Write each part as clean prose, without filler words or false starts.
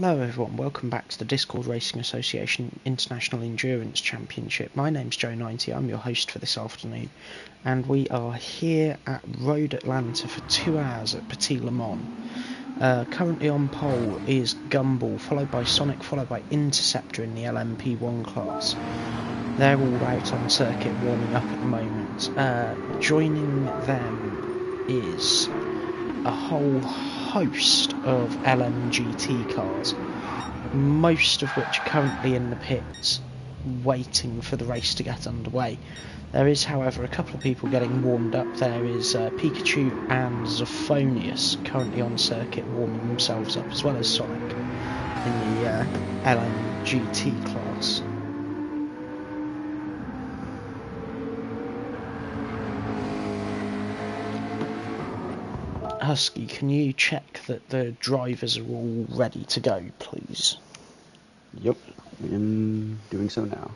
Hello everyone, welcome back to the Discord Racing Association International Endurance Championship. My name's Joe90, I'm your host for this afternoon, and we are here at Road Atlanta for 2 hours at Petit Le Mans. Currently on pole is Gumball, followed by Sonic, followed by Interceptor in the LMP1 class. They're all out on circuit warming up at the moment. Joining them is a whole host of LMGT cars, most of which are currently in the pits waiting for the race to get underway. There is, however, a couple of people getting warmed up. There is Pikachu and Zophonius currently on circuit warming themselves up, as well as Sonic in the LMGT class. Husky, can you check that the drivers are all ready to go, please? Yep, I am doing so now.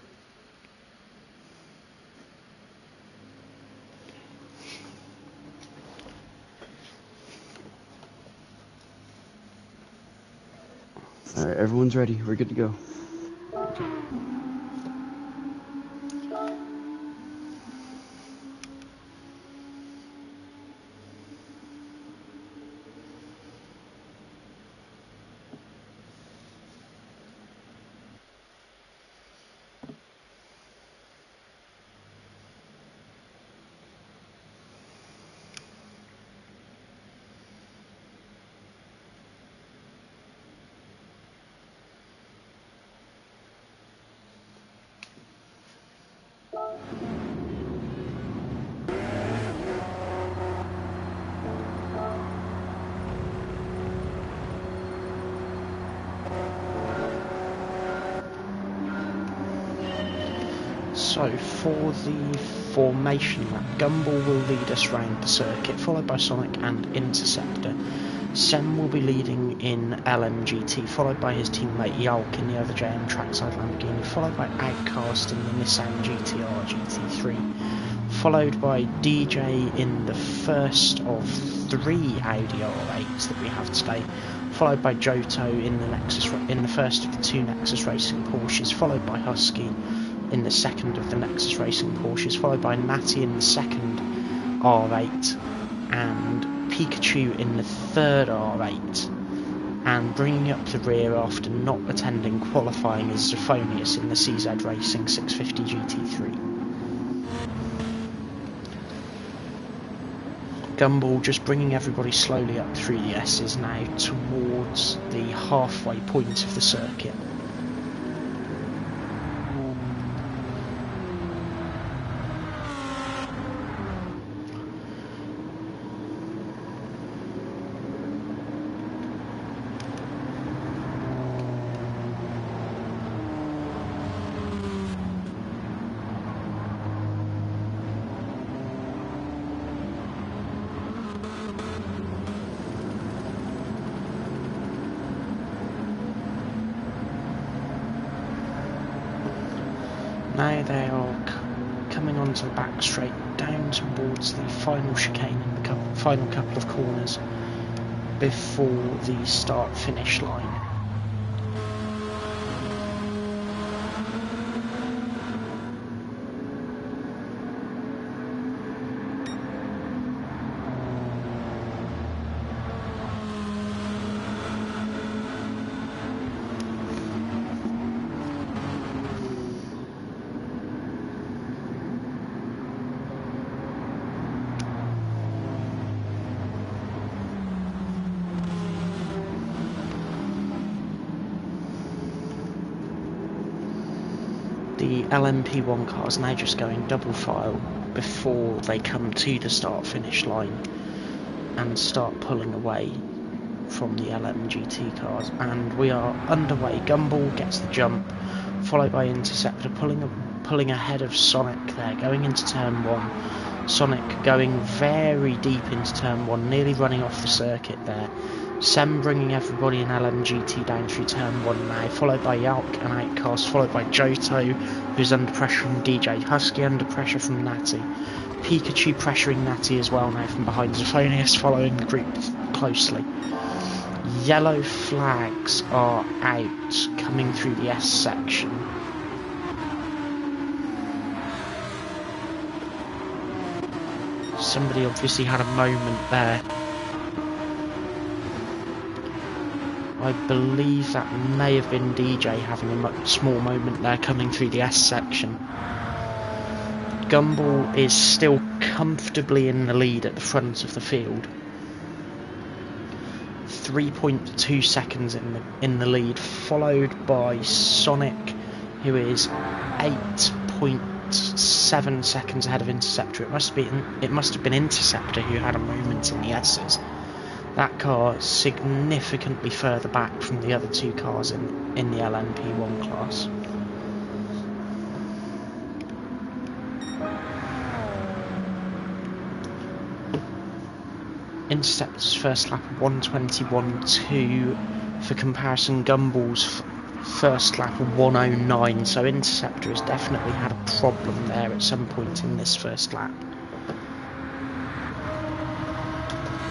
Alright, everyone's ready. We're good to go. So, for the formation lap, Gumball will lead us round the circuit, followed by Sonic and Interceptor. Sem will be leading in LMGT, followed by his teammate Yalk in the other JM Trackside Lamborghini, followed by OutCast in the Nissan GTR GT3, followed by DJ in the first of 3 Audi R8s that we have today, followed by Johto in the first of the 2 Nexus Racing Porsches, followed by Husky in the second of the Nexus Racing Porsches, followed by Natty in the second R8, and Pikachu in the third R8, and bringing up the rear after not attending qualifying is Zophonius in the CZ Racing 650 GT3. Gumball just bringing everybody slowly up through the S's now towards the halfway point of the circuit. Now they are coming onto the back straight down towards the final chicane in the final couple of corners before the start-finish line. The LMP1 cars now just going double file before they come to the start-finish line and start pulling away from the LMGT cars, and we are underway. Gumball gets the jump, followed by Interceptor pulling ahead of Sonic there, going into turn 1. Sonic going very deep into turn 1, nearly running off the circuit there. Sem bringing everybody in LMGT down through turn 1 now, followed by Yalk and OutCast, followed by Johto, who's under pressure from DJ, Husky under pressure from Natty, Pikachu pressuring Natty as well now from behind, Zophonius following the group closely. Yellow flags are out coming through the S section. Somebody obviously had a moment there. I believe that may have been DJ having a small moment there coming through the S section. Gumball is still comfortably in the lead at the front of the field. 3.2 seconds in the lead, followed by Sonic, who is 8.7 seconds ahead of Interceptor. It must have been Interceptor who had a moment in the S's. That car significantly further back from the other two cars in the LMP1 class. Interceptor's first lap 1:21.2. For comparison, Gumball's first lap 1:09. So Interceptor has definitely had a problem there at some point in this first lap.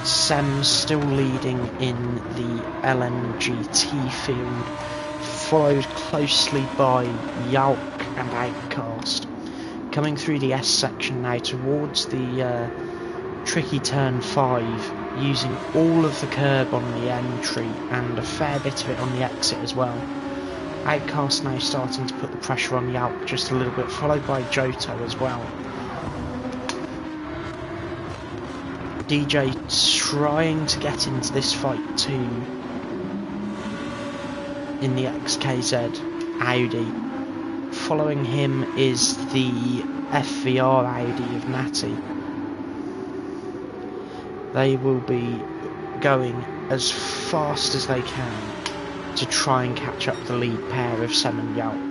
Sem's still leading in the LMGT field, followed closely by Yalk and OutCast. Coming through the S section now towards the tricky turn 5, using all of the curb on the entry and a fair bit of it on the exit as well. OutCast now starting to put the pressure on Yalk just a little bit, followed by Johto as well. DJ trying to get into this fight too in the XKZ Audi. Following him is the FVR Audi of Matty. They will be going as fast as they can to try and catch up the lead pair of Sem and Yalk.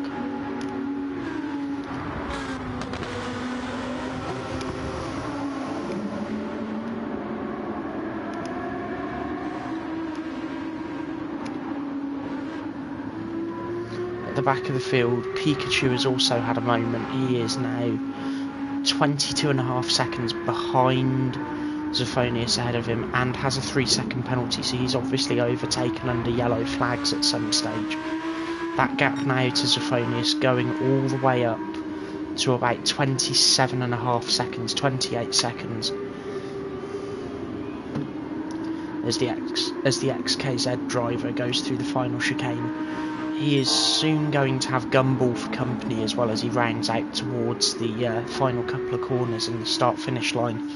The back of the field, Pikachu has also had a moment. He is now 22.5 seconds behind Zophonius ahead of him and has a 3-second penalty, so he's obviously overtaken under yellow flags at some stage. That gap now to Zophonius going all the way up to about 27.5 seconds, 28 seconds. As the XKZ driver goes through the final chicane. He is soon going to have Gumball for company as well as he rounds out towards the final couple of corners and the start-finish line.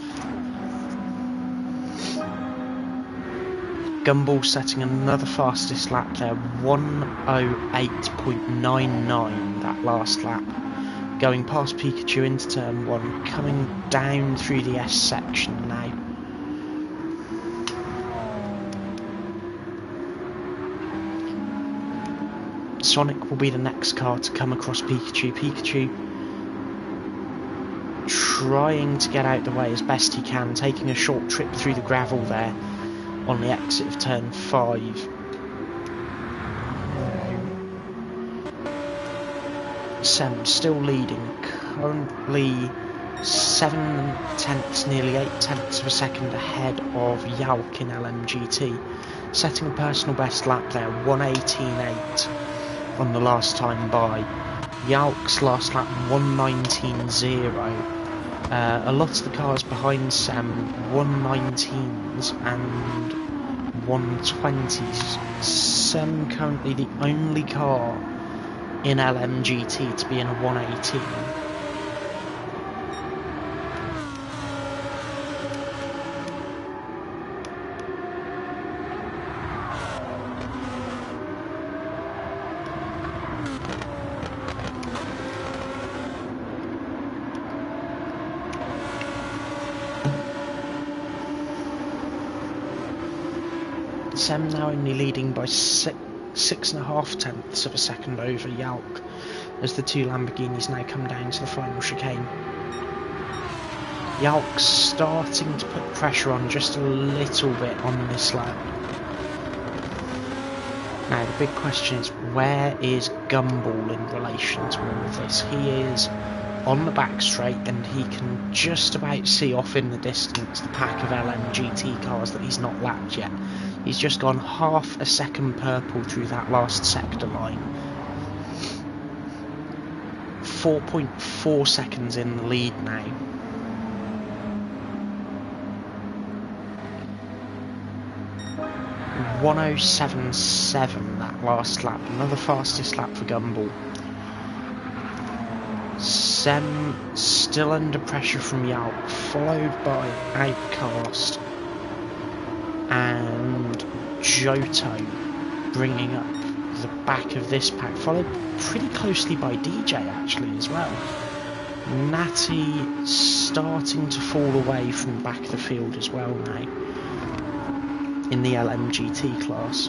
Gumball setting another fastest lap there, 1:08.99 that last lap. Going past Pikachu into turn 1, coming down through the S section now. Sonic will be the next car to come across Pikachu. Pikachu trying to get out the way as best he can, taking a short trip through the gravel there on the exit of turn 5. Sem still leading, currently 7/10, nearly 8/10 of a second ahead of Yalk in LMGT, setting a personal best lap there, 1:18.8 on the last time by. Yalk's last lap 1:19.0. A lot of the cars behind Sem 1:19s and 1:20s. Sem currently the only car in LMGT to be in a 1:18. Sem now only leading by 6.5 tenths of a second over Yalk as the two Lamborghinis now come down to the final chicane. Yalk's starting to put pressure on just a little bit on this lap. Now the big question is, where is Gumball in relation to all of this? He is on the back straight and he can just about see off in the distance the pack of LMGT cars that he's not lapped yet. He's just gone half a second purple through that last sector line. 4.4 seconds in the lead now. .1077 that last lap, another fastest lap for Gumball. Sem still under pressure from Yalk, followed by Outcast and Johto bringing up the back of this pack, followed pretty closely by DJ actually as well. Natty starting to fall away from the back of the field as well now in the LMGT class.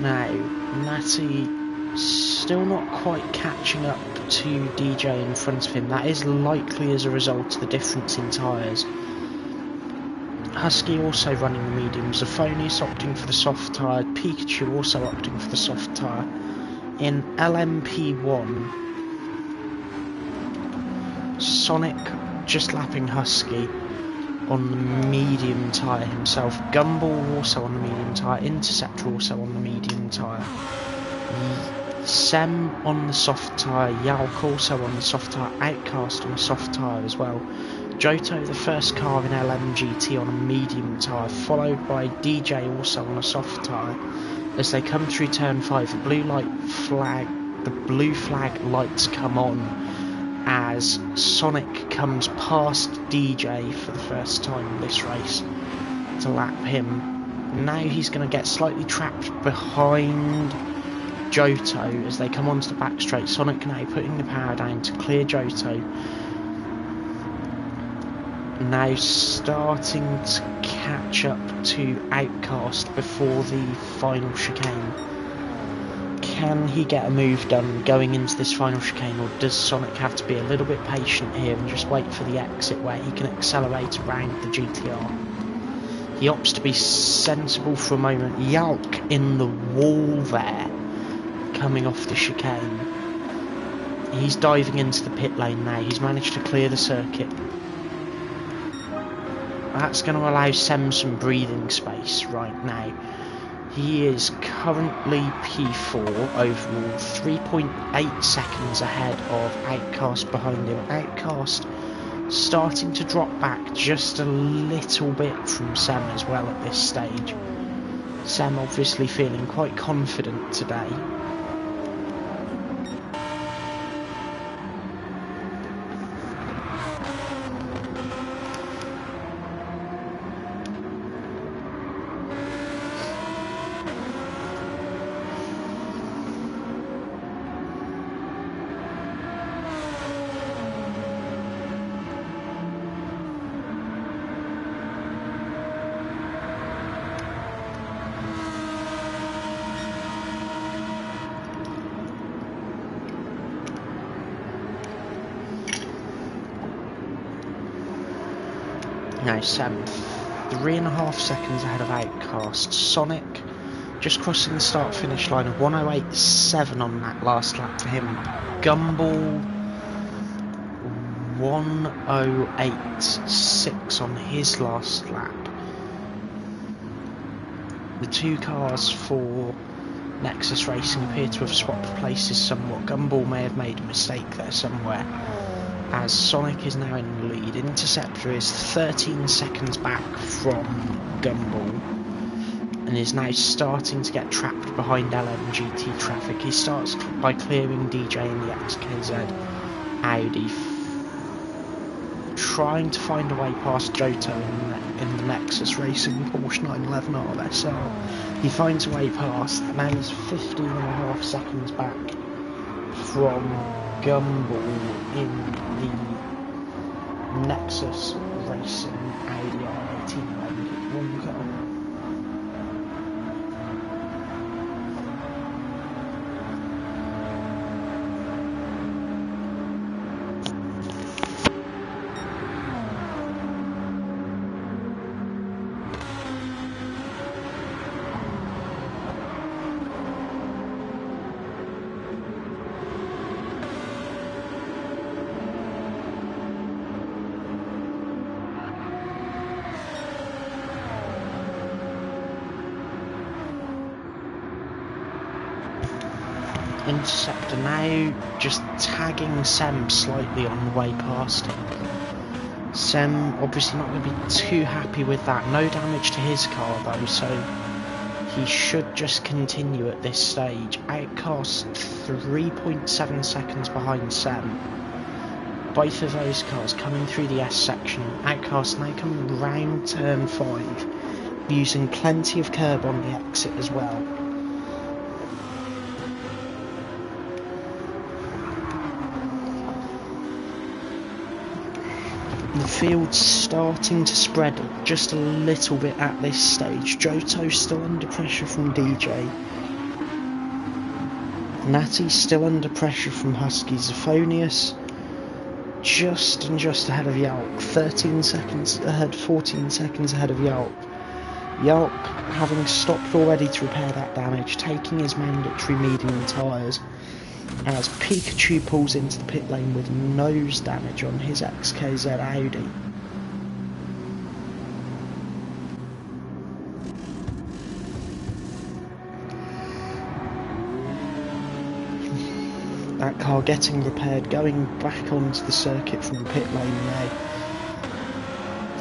Now, Natty still not quite catching up to DJ in front of him. That is likely as a result of the difference in tyres. Husky also running the mediums. Aphonius opting for the soft tyre. Pikachu also opting for the soft tyre. In LMP1, Sonic just lapping Husky on the medium tyre himself. Gumball also on the medium tyre. Interceptor also on the medium tyre. Sem on the soft tyre. Yalk also on the soft tyre. Outcast on the soft tyre as well. Johto, the first car in LMGT, on a medium tyre, followed by DJ also on a soft tyre. As they come through turn 5, the blue flag lights come on as Sonic comes past DJ for the first time in this race to lap him. Now he's going to get slightly trapped behind Johto as they come onto the back straight. Sonic now putting the power down to clear Johto. Now starting to catch up to Outcast before the final chicane. Can he get a move done going into this final chicane, or does Sonic have to be a little bit patient here and just wait for the exit where he can accelerate around the GTR? He opts to be sensible for a moment. Yalk in the wall there, coming off the chicane. He's diving into the pit lane now. He's managed to clear the circuit. That's going to allow Sem some breathing space right now. He is currently P4 overall, 3.8 seconds ahead of Outcast behind him. Outcast starting to drop back just a little bit from Sem as well at this stage. Sem obviously feeling quite confident today. Now Sem 3.5 seconds ahead of Outcast. Sonic just crossing the start finish line of 1:08.7 on that last lap for him. Gumball 1:08.6 on his last lap. The two cars for Nexus Racing appear to have swapped places somewhat. Gumball may have made a mistake there somewhere, as Sonic is now in the lead. Interceptor is 13 seconds back from Gumball and is now starting to get trapped behind LMGT traffic. He starts by clearing DJ in the XKZ Audi, trying to find a way past Johto in the Nexus Racing Porsche 911 RSR. He finds a way past, now he's 15.5 seconds back from Gumball in the Nexus Racing Audi R18 LMP1 car. Interceptor now just tagging Sem slightly on the way past him. Sem obviously not going to be too happy with that. No damage to his car though, so he should just continue at this stage. OutCast 3.7 seconds behind Sem. Both of those cars coming through the S section. OutCast now coming round turn 5, using plenty of curb on the exit as well. The field's starting to spread just a little bit at this stage. Joto's still under pressure from DJ. Natty's still under pressure from Husky. Zephonius just ahead of Yalk. 13 seconds ahead, 14 seconds ahead of Yalk. Yalk having stopped already to repair that damage, taking his mandatory medium tyres, as Pikachu pulls into the pit lane with nose damage on his XKZ Audi. That car getting repaired, going back onto the circuit from the pit lane now,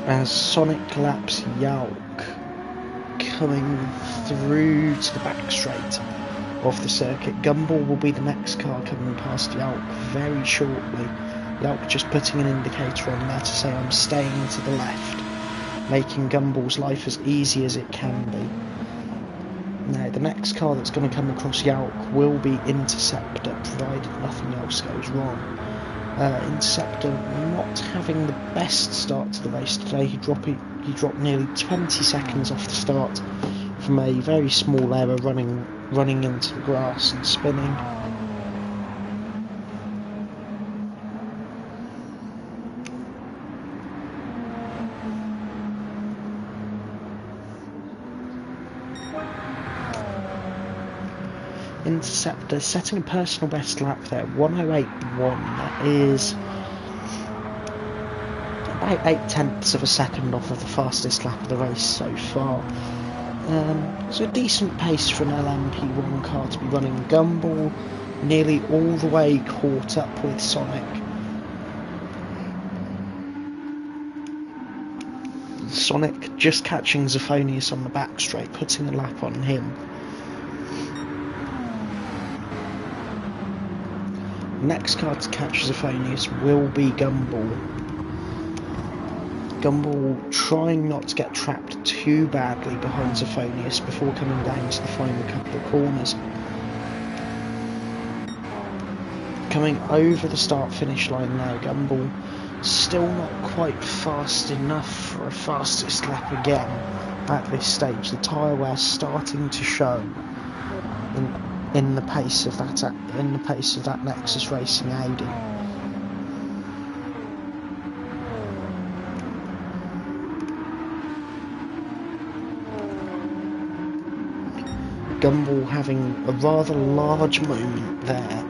as Sonic laps Yalk, coming through to the back straight of the circuit. Gumball will be the next car coming past Yalk very shortly. Yalk just putting an indicator on there to say I'm staying to the left, making Gumball's life as easy as it can be. Now the next car that's going to come across Yalk will be Interceptor, provided nothing else goes wrong. Interceptor not having the best start to the race today. He dropped nearly 20 seconds off the start from a very small error running into the grass and spinning. Interceptor setting a personal best lap there, 1:08.1. That is about 0.8 of a second off of the fastest lap of the race so far. It's a decent pace for an LMP1 car to be running. Gumball nearly all the way caught up with Sonic. Sonic just catching Zephonius on the back straight, putting a lap on him. Next car to catch Zephonius will be Gumball. Gumball trying not to get trapped too badly behind Zephonius before coming down to the final couple of corners. Coming over the start-finish line now, Gumball still not quite fast enough for a fastest lap again at this stage. The tyre wear starting to show in the pace of that Nexus Racing Audi. Gumball having a rather large moment there.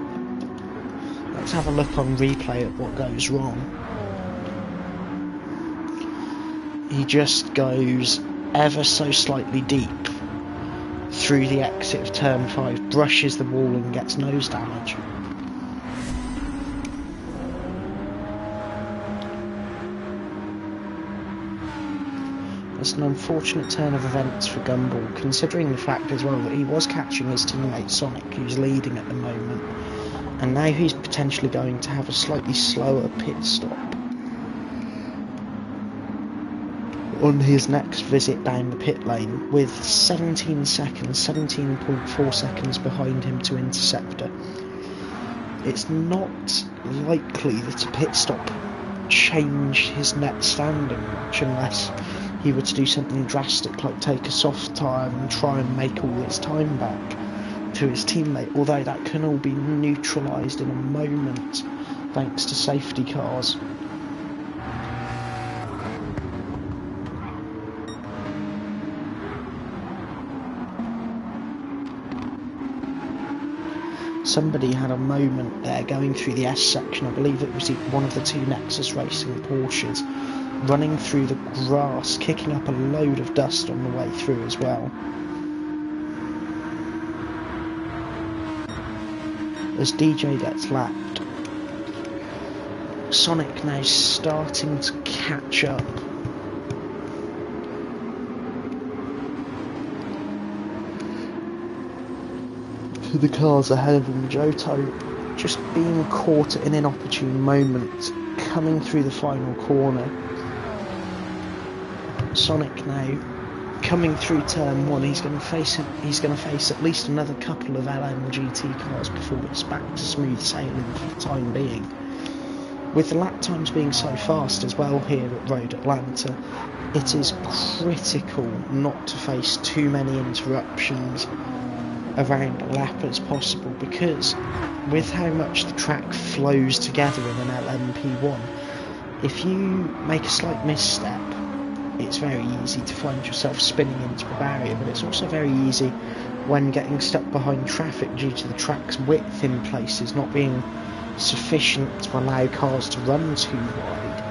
Let's have a look on replay at what goes wrong. He just goes ever so slightly deep through the exit of turn 5, brushes the wall and gets nose damage. It's an unfortunate turn of events for Gumball, considering the fact as well that he was catching his teammate Sonic, who's leading at the moment, and now he's potentially going to have a slightly slower pit stop on his next visit down the pit lane, with 17.4 seconds behind him to Interceptor. It's not likely that a pit stop changed his net standing much, unless he were to do something drastic like take a soft tyre and try and make all his time back to his teammate, although that can all be neutralised in a moment thanks to safety cars. Somebody had a moment there going through the S section. I believe it was one of the two Nexus Racing Porsches, running through the grass, kicking up a load of dust on the way through as well. as DJ gets lapped. Sonic now starting to catch up. To the cars ahead of him. Johto just being caught at an inopportune moment, coming through the final corner. Sonic now coming through turn 1. He's going to face at least another couple of LMGT cars before it's back to smooth sailing for the time being. With the lap times being so fast as well here at Road Atlanta, it is critical not to face too many interruptions around a lap as possible, because with how much the track flows together in an LMP1, if you make a slight misstep, it's very easy to find yourself spinning into a barrier, but it's also very easy when getting stuck behind traffic due to the track's width in places not being sufficient to allow cars to run too wide,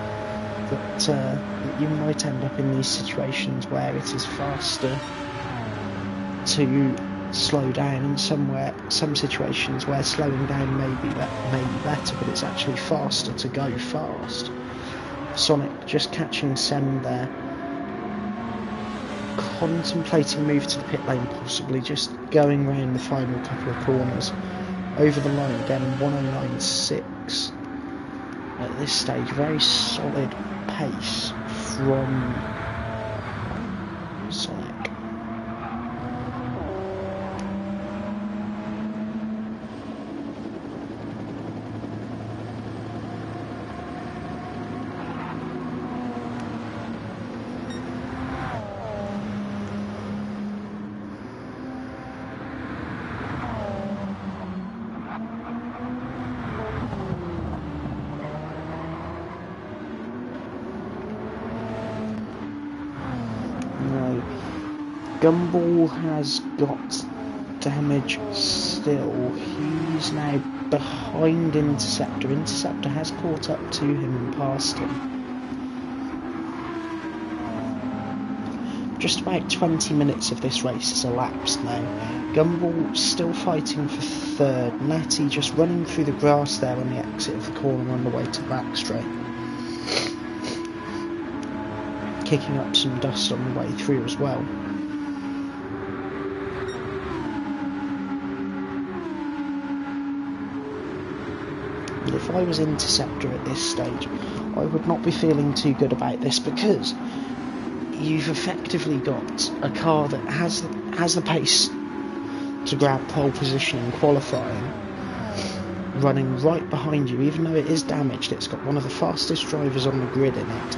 that you might end up in these situations where it is faster to slow down, and some situations where slowing down may be better, but it's actually faster to go fast. Sonic just catching Sem there, contemplating move to the pit lane, possibly just going round the final couple of corners. Over the line again, 109.6 at this stage. Very solid pace from Sonic. Gumball has got damage still. He's now behind Interceptor. Interceptor has caught up to him and passed him. Just about 20 minutes of this race has elapsed now. Gumball still fighting for third. Natty just running through the grass there on the exit of the corner on the way to back straight. Kicking up some dust on the way through as well. If I was Interceptor at this stage, I would not be feeling too good about this, because you've effectively got a car that has the pace to grab pole position in qualifying, running right behind you. Even though it is damaged, it's got one of the fastest drivers on the grid in it.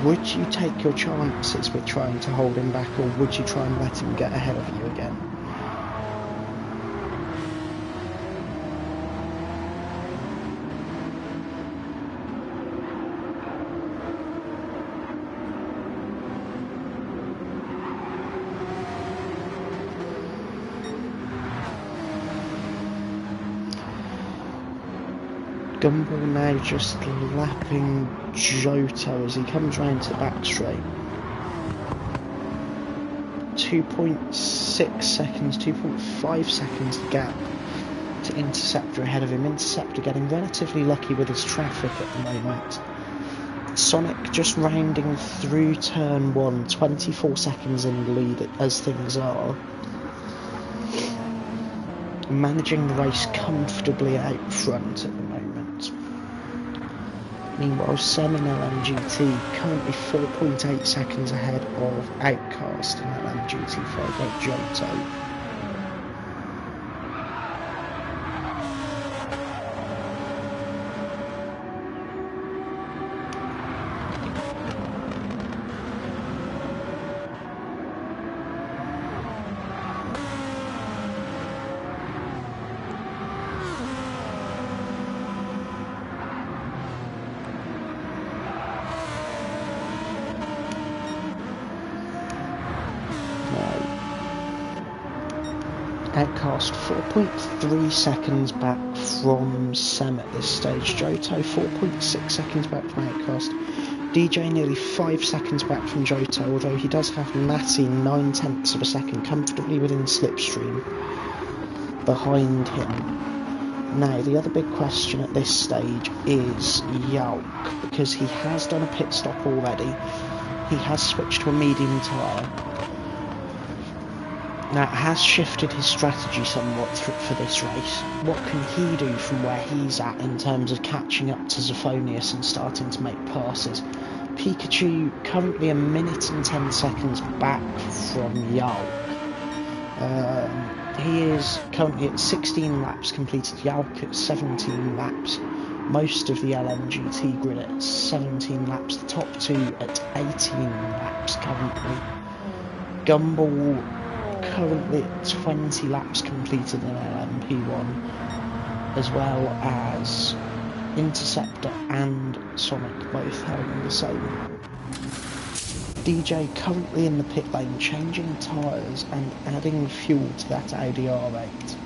Would you take your chances with trying to hold him back, or would you try and let him get ahead of you again? Gumball now just lapping Johto as he comes round to the back straight. 2.6 seconds, 2.5 seconds gap to Interceptor ahead of him. Interceptor getting relatively lucky with his traffic at the moment. Sonic just rounding through turn 1, 24 seconds in the lead as things are. Managing the race comfortably out front at the moment. Meanwhile, Sem and LMGT currently 4.8 seconds ahead of OutCast and LMGT followed by Johto. OutCast 4.3 seconds back from Sem at this stage. Johto 4.6 seconds back from OutCast. DJ nearly 5 seconds back from Johto, although he does have Natty 9/10 of a second comfortably within slipstream behind him. Now, the other big question at this stage is Yalk, because he has done a pit stop already. He has switched to a medium tyre. Now, it has shifted his strategy somewhat for this race. What can he do from where he's at in terms of catching up to Zephonius and starting to make passes? Pikachu currently a minute and 10 seconds back from Yalk. He is currently at 16 laps completed, Yalk at 17 laps. Most of the LMGT grid at 17 laps, the top two at 18 laps currently. Gumball currently at 20 laps completed in LMP1, as well as Interceptor and Sonic both having the same. DJ currently in the pit lane, changing tyres and adding fuel to that Audi R8.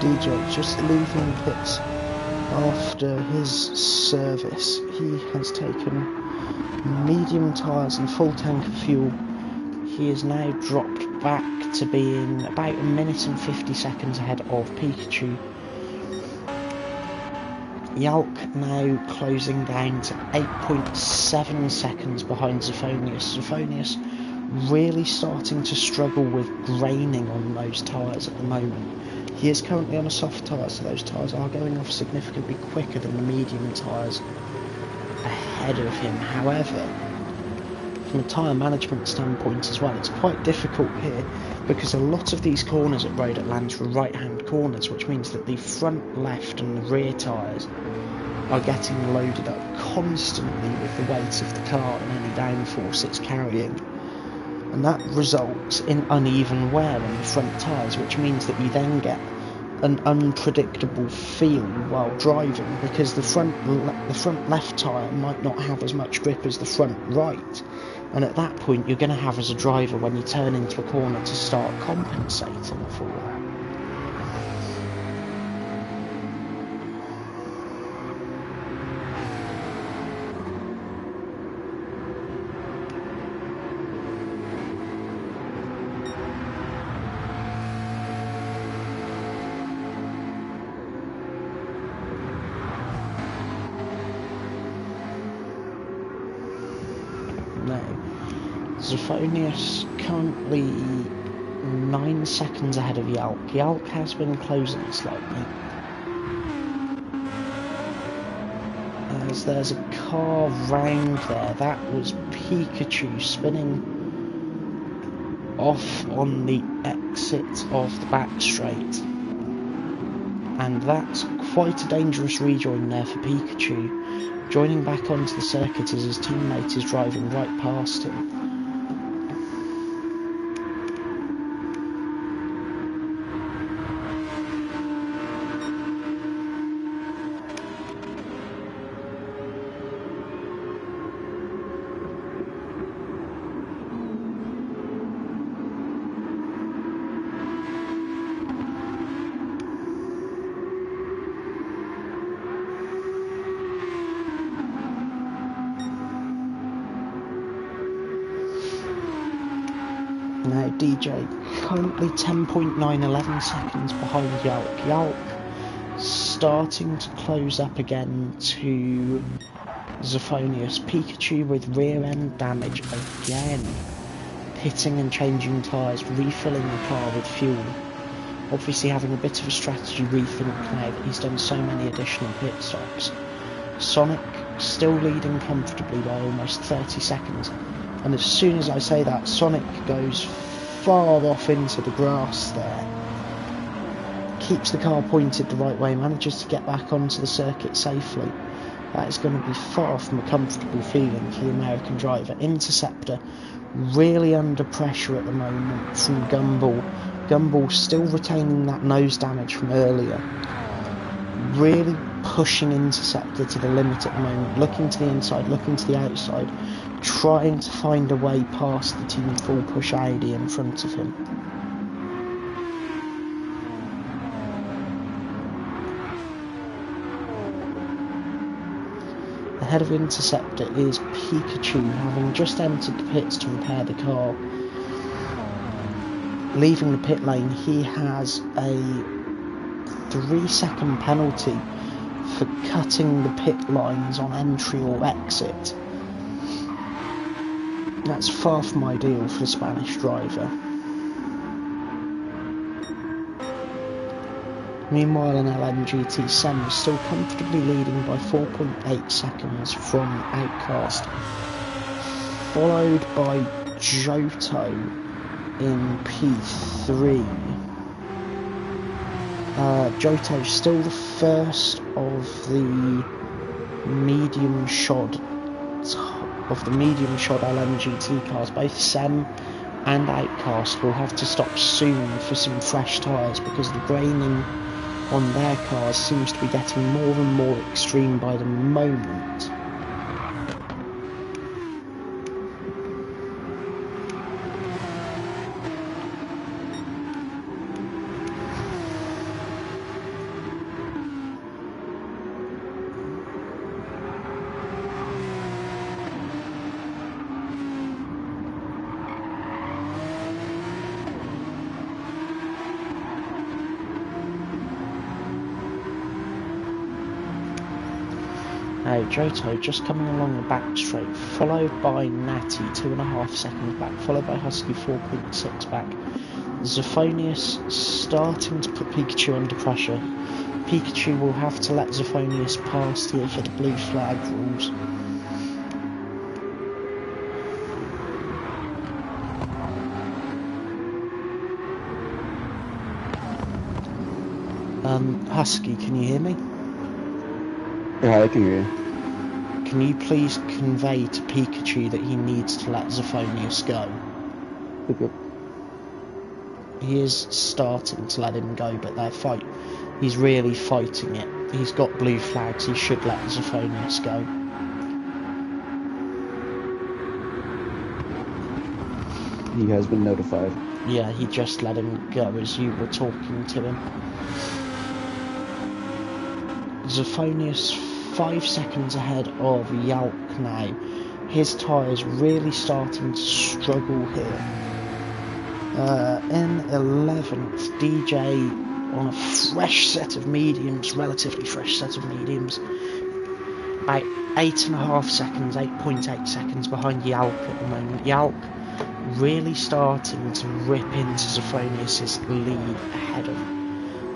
DJ just leaving pits after his service. He has taken medium tyres and full tank of fuel. He is now dropped back to being about a minute and 50 seconds ahead of Pikachu. Yalk now closing down to 8.7 seconds behind Zephonius. Zephonius really starting to struggle with graining on those tyres at the moment. He is currently on a soft tyre, so those tyres are going off significantly quicker than the medium tyres ahead of him. However, from a tyre management standpoint as well, it's quite difficult here because a lot of these corners at Road Atlanta are right-hand corners, which means that the front, left and the rear tyres are getting loaded up constantly with the weight of the car and any downforce it's carrying. And that results in uneven wear on the front tyres, which means that you then get an unpredictable feel while driving, because the front left tyre might not have as much grip as the front right, and at that point you're going to have, as a driver, when you turn into a corner, to start compensating for that. Zephonius currently 9 seconds ahead of Yalk. Yalk has been closing slightly, as there's a car round there. That was Pikachu spinning off on the exit of the back straight, and that's quite a dangerous rejoin there for Pikachu, joining back onto the circuit as his teammate is driving right past him. Now DJ currently 10.911 seconds behind Yalk. Yalk starting to close up again to Zephonius. Pikachu with rear end damage again, pitting and changing tyres, refilling the car with fuel. Obviously having a bit of a strategy rethink now that he's done so many additional pit stops. Sonic still leading comfortably by almost 30 seconds. And as soon as I say that, Sonic goes far off into the grass there. Keeps the car pointed the right way, manages to get back onto the circuit safely. That is going to be far from a comfortable feeling for the American driver. Interceptor really under pressure at the moment from Gumball. Gumball still retaining that nose damage from earlier. Really pushing Interceptor to the limit at the moment, looking to the inside, looking to the outside, trying to find a way past the Team FullPush Audi in front of him. Ahead of Interceptor is Pikachu, having just entered the pits to repair the car. Leaving the pit lane, he has a 3-second penalty for cutting the pit lines on entry or exit. That's far from ideal for the Spanish driver. Meanwhile, in LMGT, Sem is still comfortably leading by 4.8 seconds from OutCast, followed by Johto in P3. Johto still the first of the medium shod LMGT cars. Both Sem and OutCast will have to stop soon for some fresh tyres because the graining on their cars seems to be getting more and more extreme by the moment. Johto just coming along the back straight, followed by Natty 2.5 seconds back, followed by Husky 4.6 back. Zephonius starting to put Pikachu under pressure. Pikachu will have to let Zephonius pass here for the blue flag rules. Husky, can you hear me? Yeah, I can hear you. Can you please convey to Pikachu that he needs to let Zephonius go? Okay. He is starting to let him go, but he's really fighting it. He's got blue flags, he should let Zephonius go. He has been notified. Yeah, he just let him go as you were talking to him. Zephonius 5 seconds ahead of Yalk now. His tyres really starting to struggle here. In 11th, DJ on a fresh set of mediums, relatively fresh set of mediums. About 8.5 seconds, 8.8 seconds behind Yalk at the moment. Yalk really starting to rip into Zephonius' lead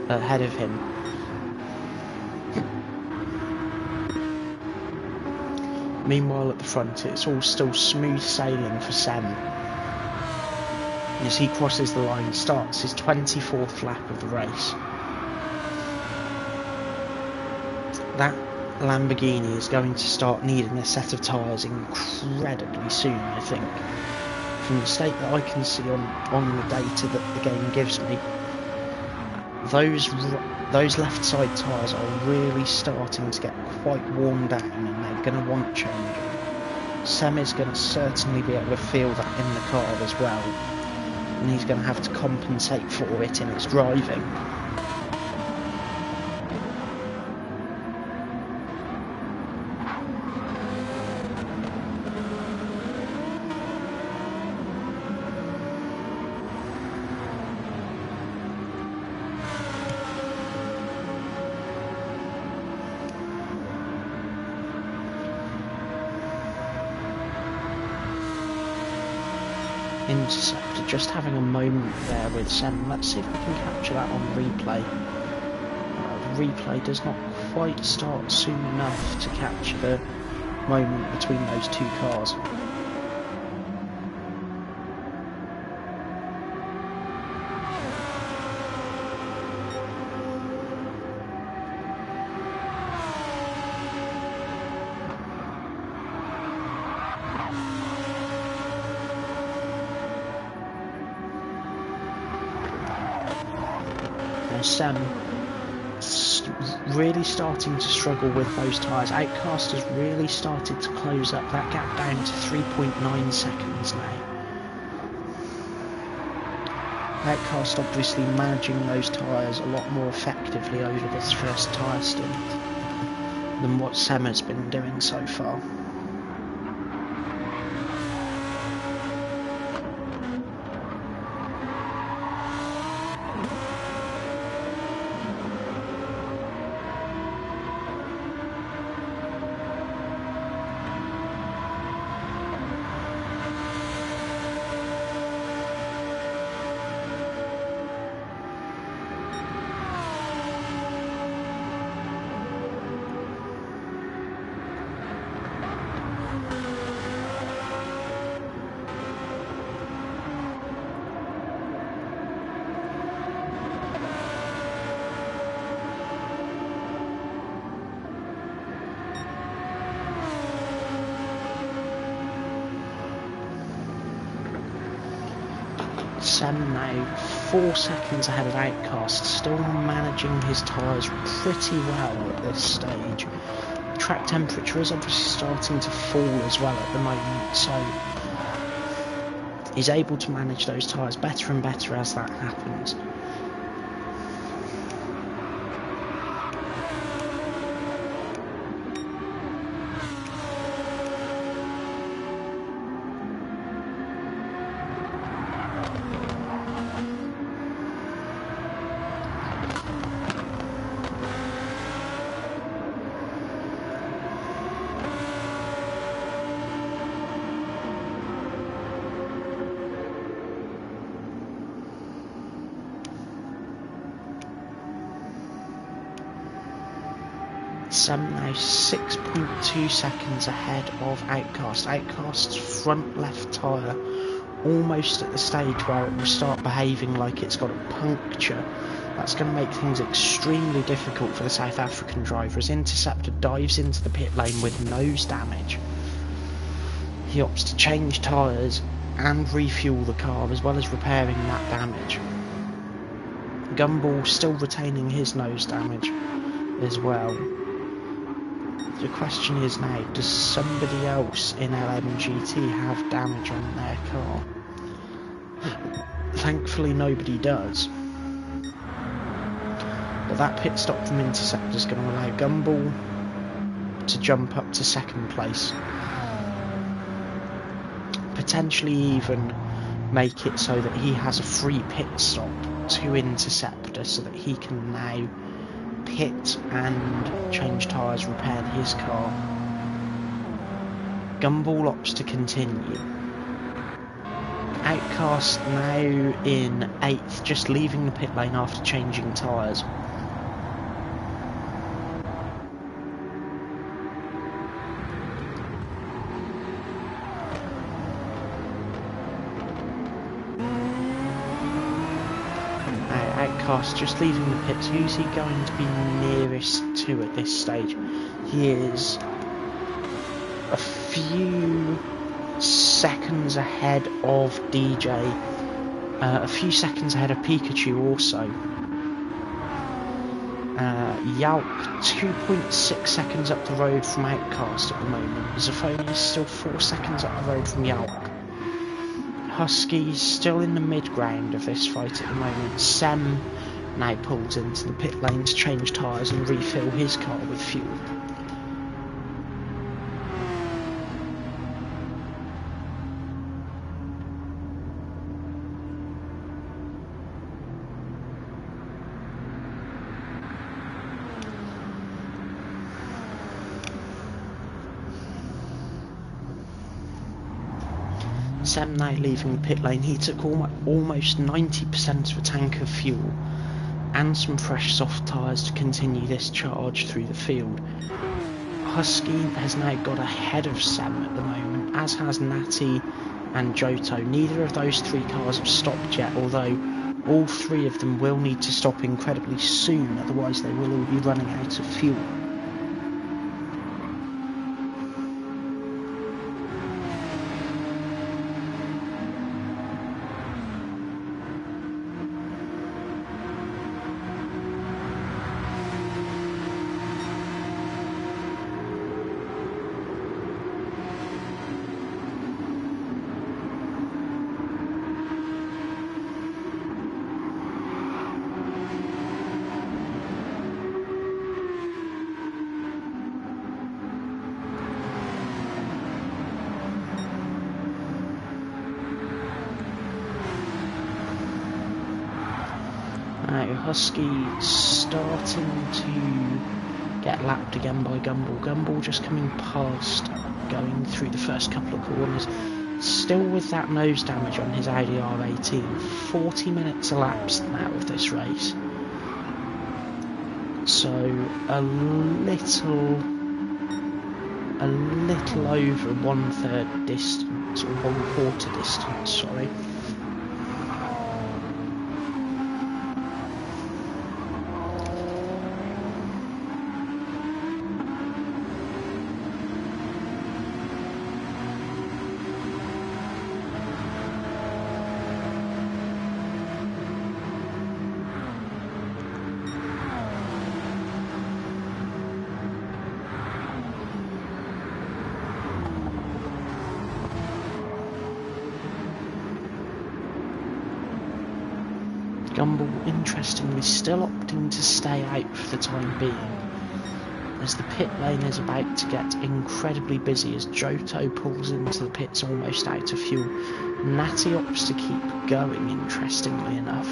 ahead of him. Meanwhile at the front it's all still smooth sailing for Sem. As he crosses the line, starts his 24th lap of the race. That Lamborghini is going to start needing a set of tyres incredibly soon, I think. From the state that I can see on the data that the game gives me, those left side tyres are really starting to get quite worn down and they're going to want changing. Sem is going to certainly be able to feel that in the car as well, and he's going to have to compensate for it in his driving. Interceptor just having a moment there with Sem. Let's see if we can capture that on replay. The replay does not quite start soon enough to capture the moment between those two cars. Sem really starting to struggle with those tyres. OutCast has really started to close up that gap down to 3.9 seconds now. OutCast obviously managing those tyres a lot more effectively over this first tyre stint than what Sem has been doing so far. Sem now 4 seconds ahead of OutCast, still managing his tyres pretty well at this stage. Track temperature is obviously starting to fall as well at the moment, so he's able to manage those tyres better and better as that happens. Sem now 6.2 seconds ahead of OutCast. OutCast's front left tyre almost at the stage where it will start behaving like it's got a puncture. That's going to make things extremely difficult for the South African driver as Interceptor dives into the pit lane with nose damage. He opts to change tyres and refuel the car as well as repairing that damage. Gumball still retaining his nose damage as well. The question is now, does somebody else in LMGT have damage on their car? Thankfully nobody does. But that pit stop from Interceptor is going to allow Gumball to jump up to second place. Potentially even make it so that he has a free pit stop to Interceptor so that he can now pit and change tyres, repair his car. Gumball opts to continue. OutCast now in 8th, just leaving the pit lane after changing tyres. OutCast just leaving the pits. Who's he going to be nearest to at this stage? He is a few seconds ahead of DJ, a few seconds ahead of Pikachu also. Yalk 2.6 seconds up the road from OutCast at the moment. Zafoni is still 4 seconds up the road from Yalk. Husky's still in the mid-ground of this fight at the moment. Sem now pulls into the pit lane to change tyres and refill his car with fuel. Sem now leaving the pit lane. He took almost 90% of a tank of fuel and some fresh soft tyres to continue this charge through the field. Husky has now got ahead of Sem at the moment, as has Natty and Johto. Neither of those three cars have stopped yet, although all three of them will need to stop incredibly soon, otherwise they will all be running out of fuel. Now Husky starting to get lapped again by Gumball. Gumball just coming past, going through the first couple of corners. Still with that nose damage on his Audi R18. 40 minutes elapsed now of this race. So a little over 1/3 distance, or 1/4 distance, sorry. Gumball, interestingly, still opting to stay out for the time being, as the pit lane is about to get incredibly busy as Johto pulls into the pits almost out of fuel. Natty opts to keep going, interestingly enough.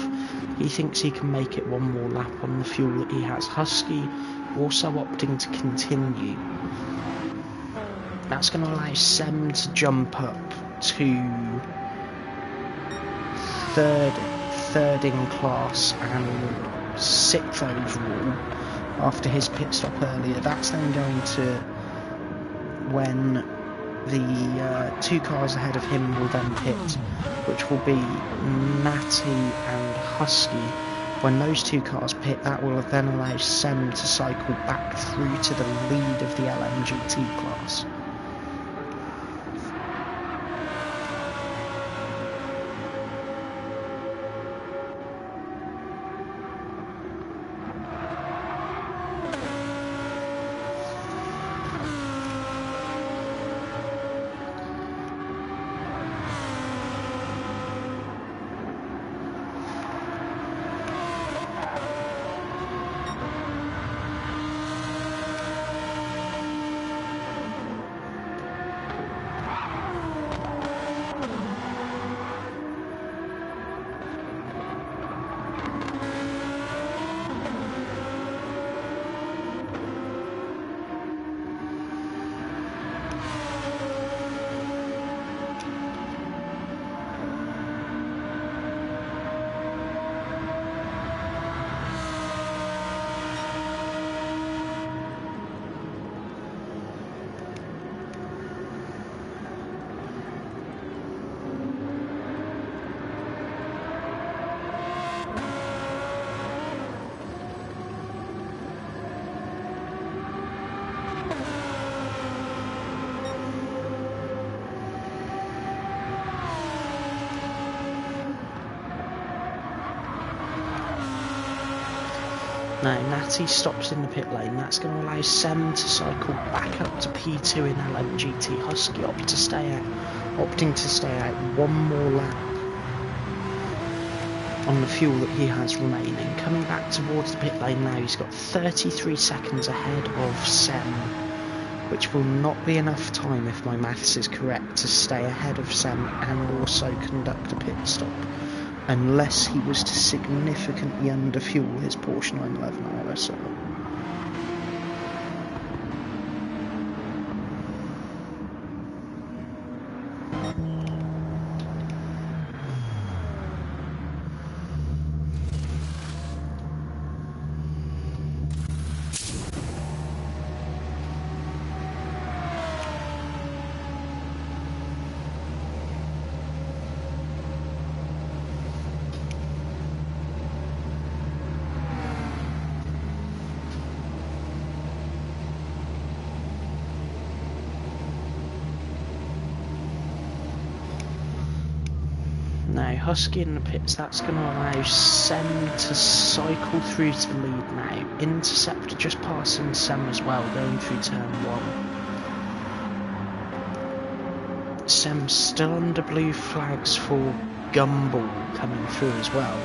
He thinks he can make it one more lap on the fuel that he has. Husky also opting to continue. That's going to allow Sem to jump up to third in class and 6th overall after his pit stop earlier. That's then going to, when the 2 cars ahead of him will then pit, which will be Natty and Husky. When those 2 cars pit, that will then allow Sem to cycle back through to the lead of the LMGT class. Now Natty stops in the pit lane. That's going to allow Sem to cycle back up to P2 in LMGT. Husky opting to stay out one more lap on the fuel that he has remaining. Coming back towards the pit lane now, he's got 33 seconds ahead of Sem, which will not be enough time, if my maths is correct, to stay ahead of Sem and also conduct a pit stop, unless he was to significantly underfuel his Porsche 911 RSR. Now Husky in the pits, that's going to allow Sem to cycle through to the lead now. Interceptor just passing Sem as well, going through turn 1. Sem still under blue flags for Gumball coming through as well.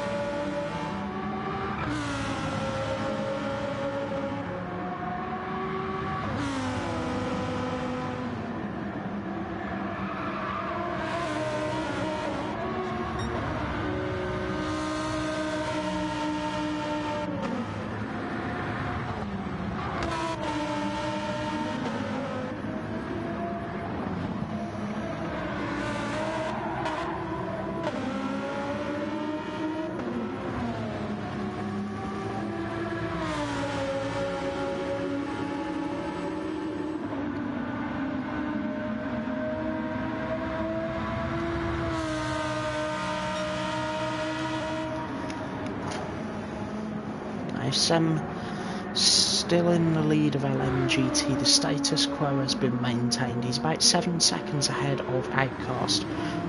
Now, Sem still in the lead of LMGT. The status quo has been maintained. He's about 7 seconds ahead of OutCast,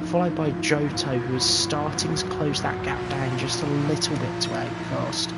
followed by Johto, who is starting to close that gap down just a little bit to OutCast.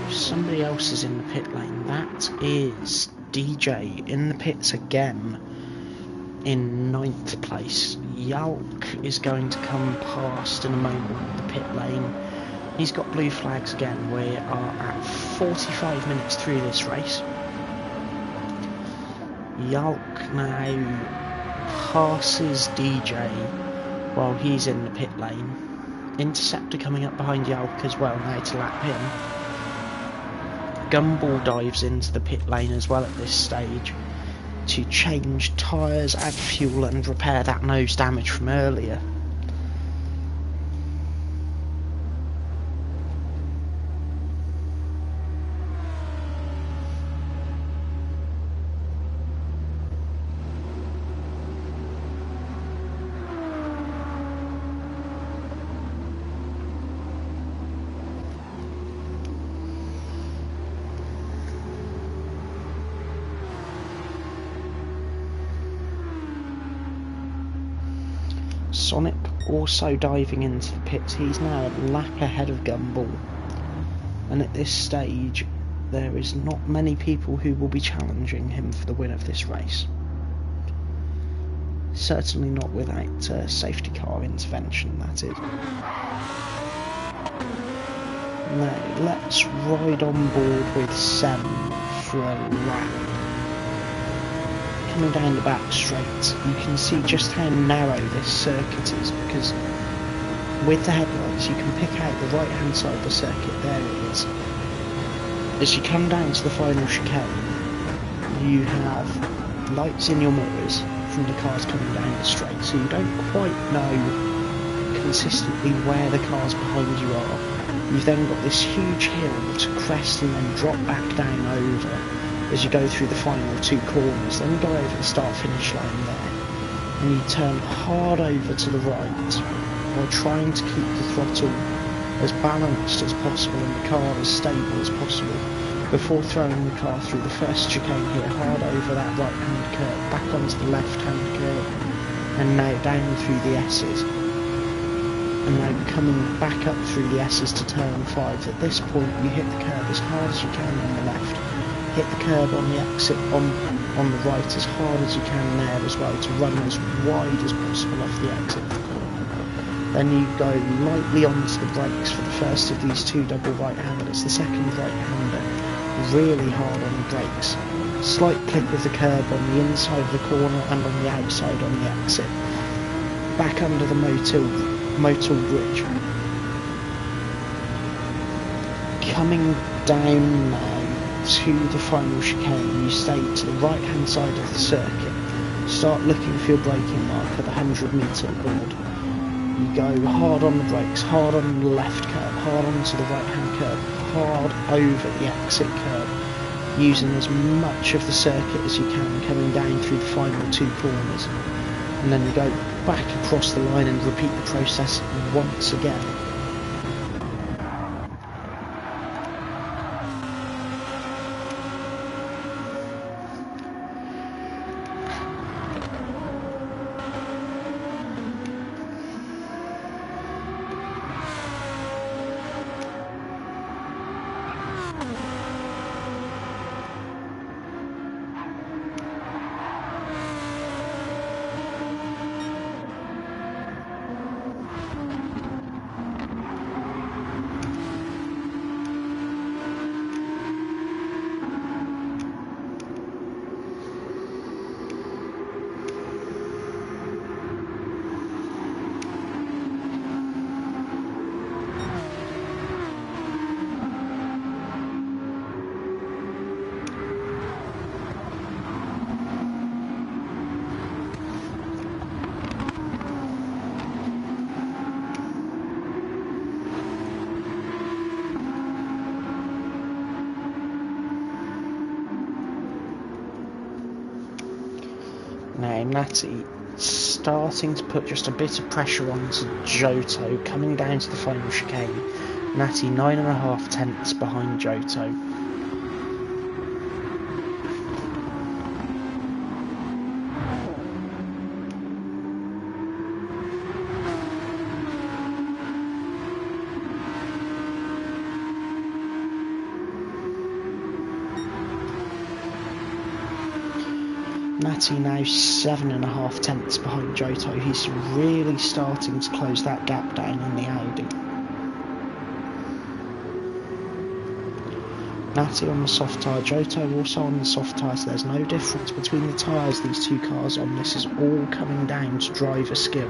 Somebody else is in the pit lane. That is DJ in the pits again in 9th place. Yalk is going to come past in a moment in the pit lane. He's got blue flags again. We are at 45 minutes through this race. Yalk now passes DJ while he's in the pit lane. Interceptor coming up behind Yalk as well now to lap him. Gumball dives into the pit lane as well at this stage to change tyres, add fuel and repair that nose damage from earlier. Sonic also diving into the pits. He's now a lap ahead of Gumball, and at this stage there is not many people who will be challenging him for the win of this race. Certainly not without safety car intervention, that is. Now let's ride on board with Sem for a lap. Coming down the back straight, you can see just how narrow this circuit is, because with the headlights you can pick out the right hand side of the circuit. There it is. As you come down to the final chicane, you have lights in your mirrors from the cars coming down the straight, so you don't quite know consistently where the cars behind you are. You've then got this huge hill to crest and then drop back down over as you go through the final 2 corners. Then you go over the start finish line there, and you turn hard over to the right while trying to keep the throttle as balanced as possible and the car as stable as possible before throwing the car through the first chicane here, hard over that right hand curve, back onto the left hand curve, and now down through the S's, and now coming back up through the S's to turn 5. At this point you hit the curve as hard as you can on the left, hit the curb on the exit on the right as hard as you can there as well, to run as wide as possible off the exit of the corner. Then you go lightly onto the brakes for the first of these 2 double right-handers. The second right-hander really hard on the brakes. Slight clip of the curb on the inside of the corner and on the outside on the exit. Back under the Motul bridge. Coming down now to the final chicane, you stay to the right hand side of the circuit, start looking for your braking mark at the 100 metre board. You go hard on the brakes, hard on the left curb, hard onto the right hand curb, hard over the exit curb, using as much of the circuit as you can, coming down through the final 2 corners, and then you go back across the line and repeat the process once again. Now Natty starting to put just a bit of pressure onto Giotto, coming down to the final chicane. Natty 9.5 tenths behind Giotto. Natty now 7.5 tenths behind Giotto. He's really starting to close that gap down in the Audi. Natty on the soft tyre, Giotto also on the soft tyre, so there's no difference between the tyres these two cars on. This is all coming down to driver skill.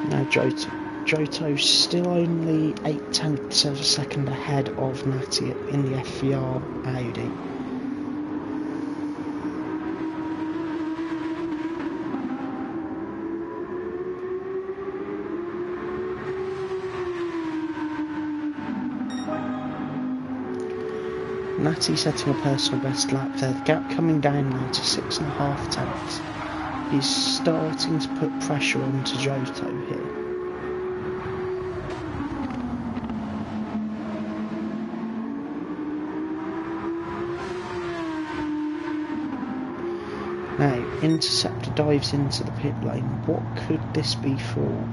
Now Giotto's still only 8 tenths of a second ahead of Natty in the FVR Audi. Natty setting a personal best lap there, the gap coming down now to 6.5 tenths. He's starting to put pressure onto Giotto here. Now, Interceptor dives into the pit lane. What could this be for?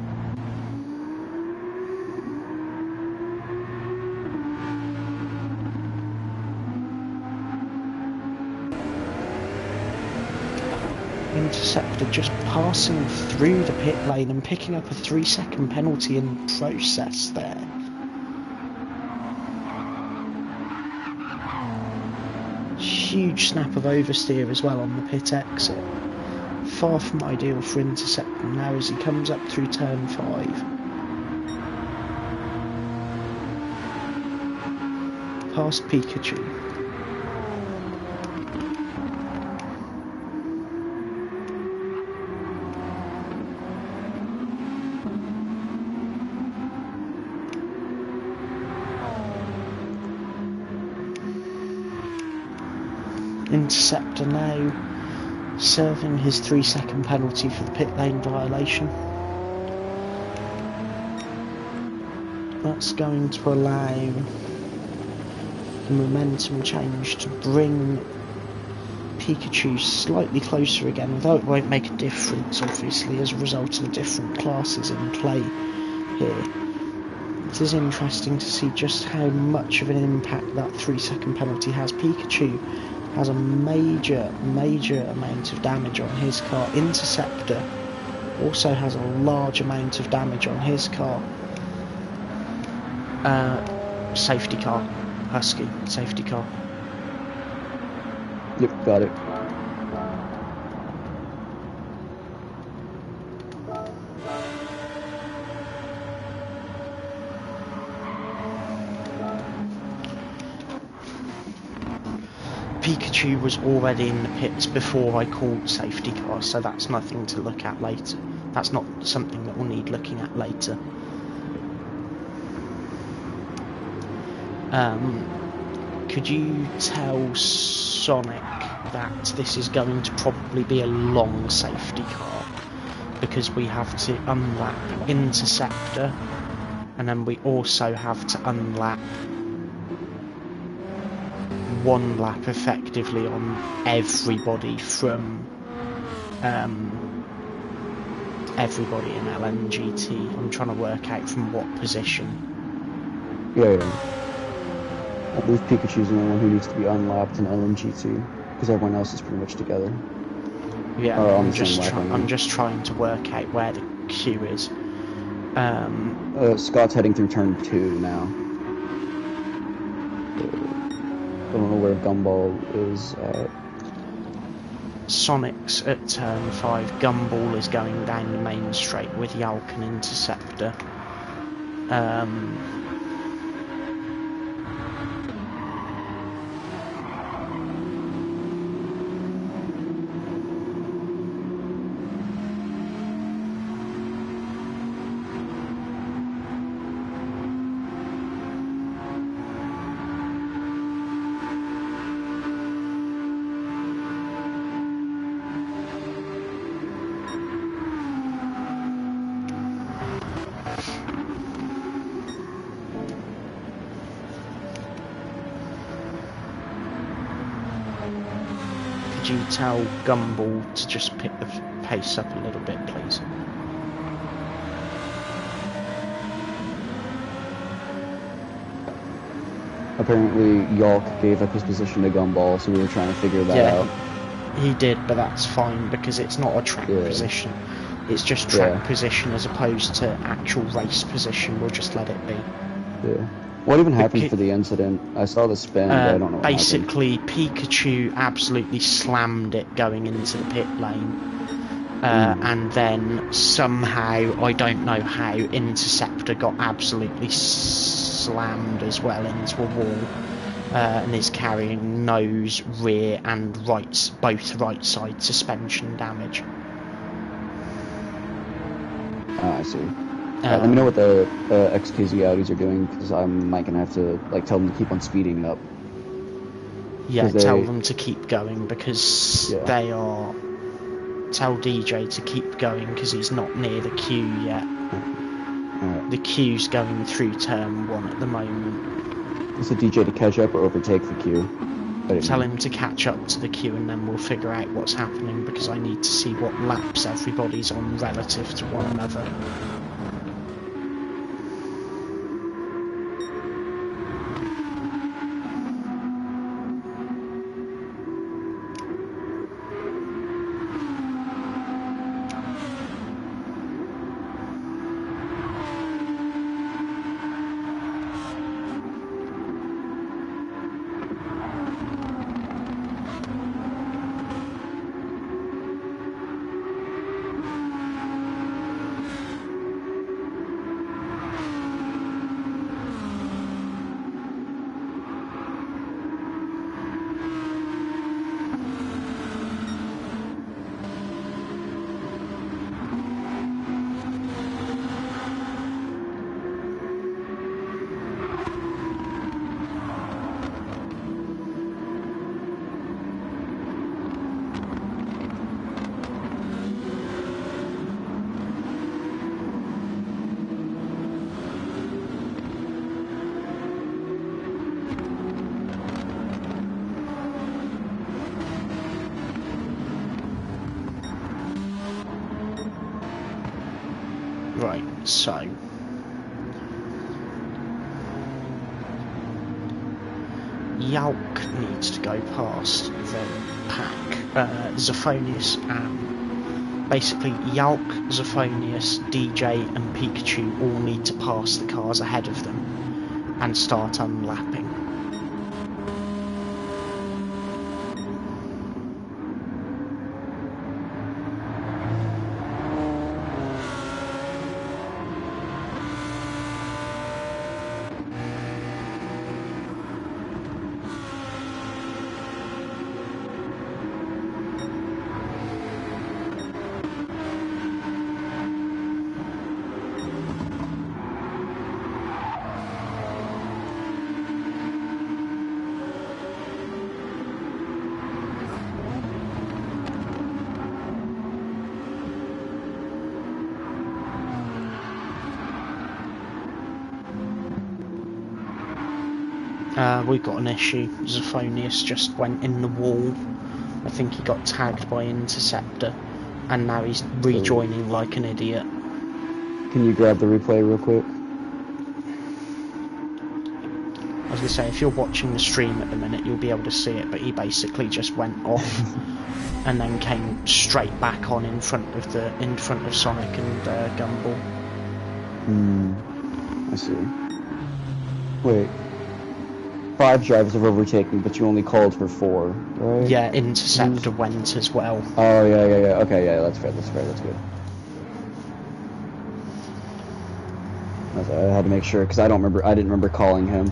Interceptor just passing through the pit lane and picking up a 3-second penalty in the process there. Huge snap of oversteer as well on the pit exit. Far from ideal for Interceptor now as he comes up through turn 5. Past Pikachu. Interceptor now serving his 3-second penalty for the pit lane violation. That's going to allow the momentum change to bring Pikachu slightly closer again, although it won't make a difference obviously as a result of the different classes in play here. It is interesting to see just how much of an impact that 3-second penalty has. Pikachu has a major amount of damage on his car. Interceptor also has a large amount of damage on his car. Safety car. Husky, safety car. Yep, got it. Pikachu was already in the pits before I called safety car, so that's nothing to look at later. That's not something that we'll need looking at later. Could you tell Sonic that this is going to probably be a long safety car? Because we have to unlap Interceptor, and then we also have to unlap one lap effectively on everybody from everybody in LMGT. I'm trying to work out from what position. Yeah. I believe Pikachu's the only one who needs to be unlapped in LMGT, because everyone else is pretty much together. Yeah, I'm just trying to work out where the queue is. Scott's heading through turn 2 now. I don't know where Gumball is at. Sonic's at turn 5, Gumball is going down the main straight with Yalk and Interceptor. Could you tell Gumball to just pick the pace up a little bit, please? Apparently, Yalk gave up his position to Gumball, so we were trying to figure that out. He did, but that's fine because it's not a track position. It's just track position as opposed to actual race position. We'll just let it be. Yeah. What even happened for the incident? I saw the spin, but I don't know what basically, Pikachu absolutely slammed it going into the pit lane. And then somehow, I don't know how, Interceptor got absolutely slammed as well into a wall. And is carrying nose, rear and both right side suspension damage. I see. Let me know what the XKZ Audis are doing, because I might gonna have to tell them to keep on speeding up. Yeah, tell them to keep going because they are. Tell DJ to keep going because he's not near the queue yet. The queue's going through turn 1 at the moment. Is the DJ to catch up or overtake the queue? Tell him to catch up to the queue and then we'll figure out what's happening because I need to see what laps everybody's on relative to one another. Right, so Yalk needs to go past the pack. Zephonius and basically Yalk, Zephonius, DJ and Pikachu all need to pass the cars ahead of them and start unlapping. We've got an issue. Zephonius just went in the wall. I think he got tagged by Interceptor and now he's rejoining like an idiot. Can you grab the replay real quick? I was going to say, if you're watching the stream at the minute you'll be able to see it, but he basically just went off and then came straight back on in front of Sonic and Gumball. I see. Wait. 5 drivers have overtaken, but you only called for 4, right? Yeah, Interceptor went as well. Oh, yeah. Okay, yeah, that's fair, that's good. I had to make sure, because I didn't remember calling him.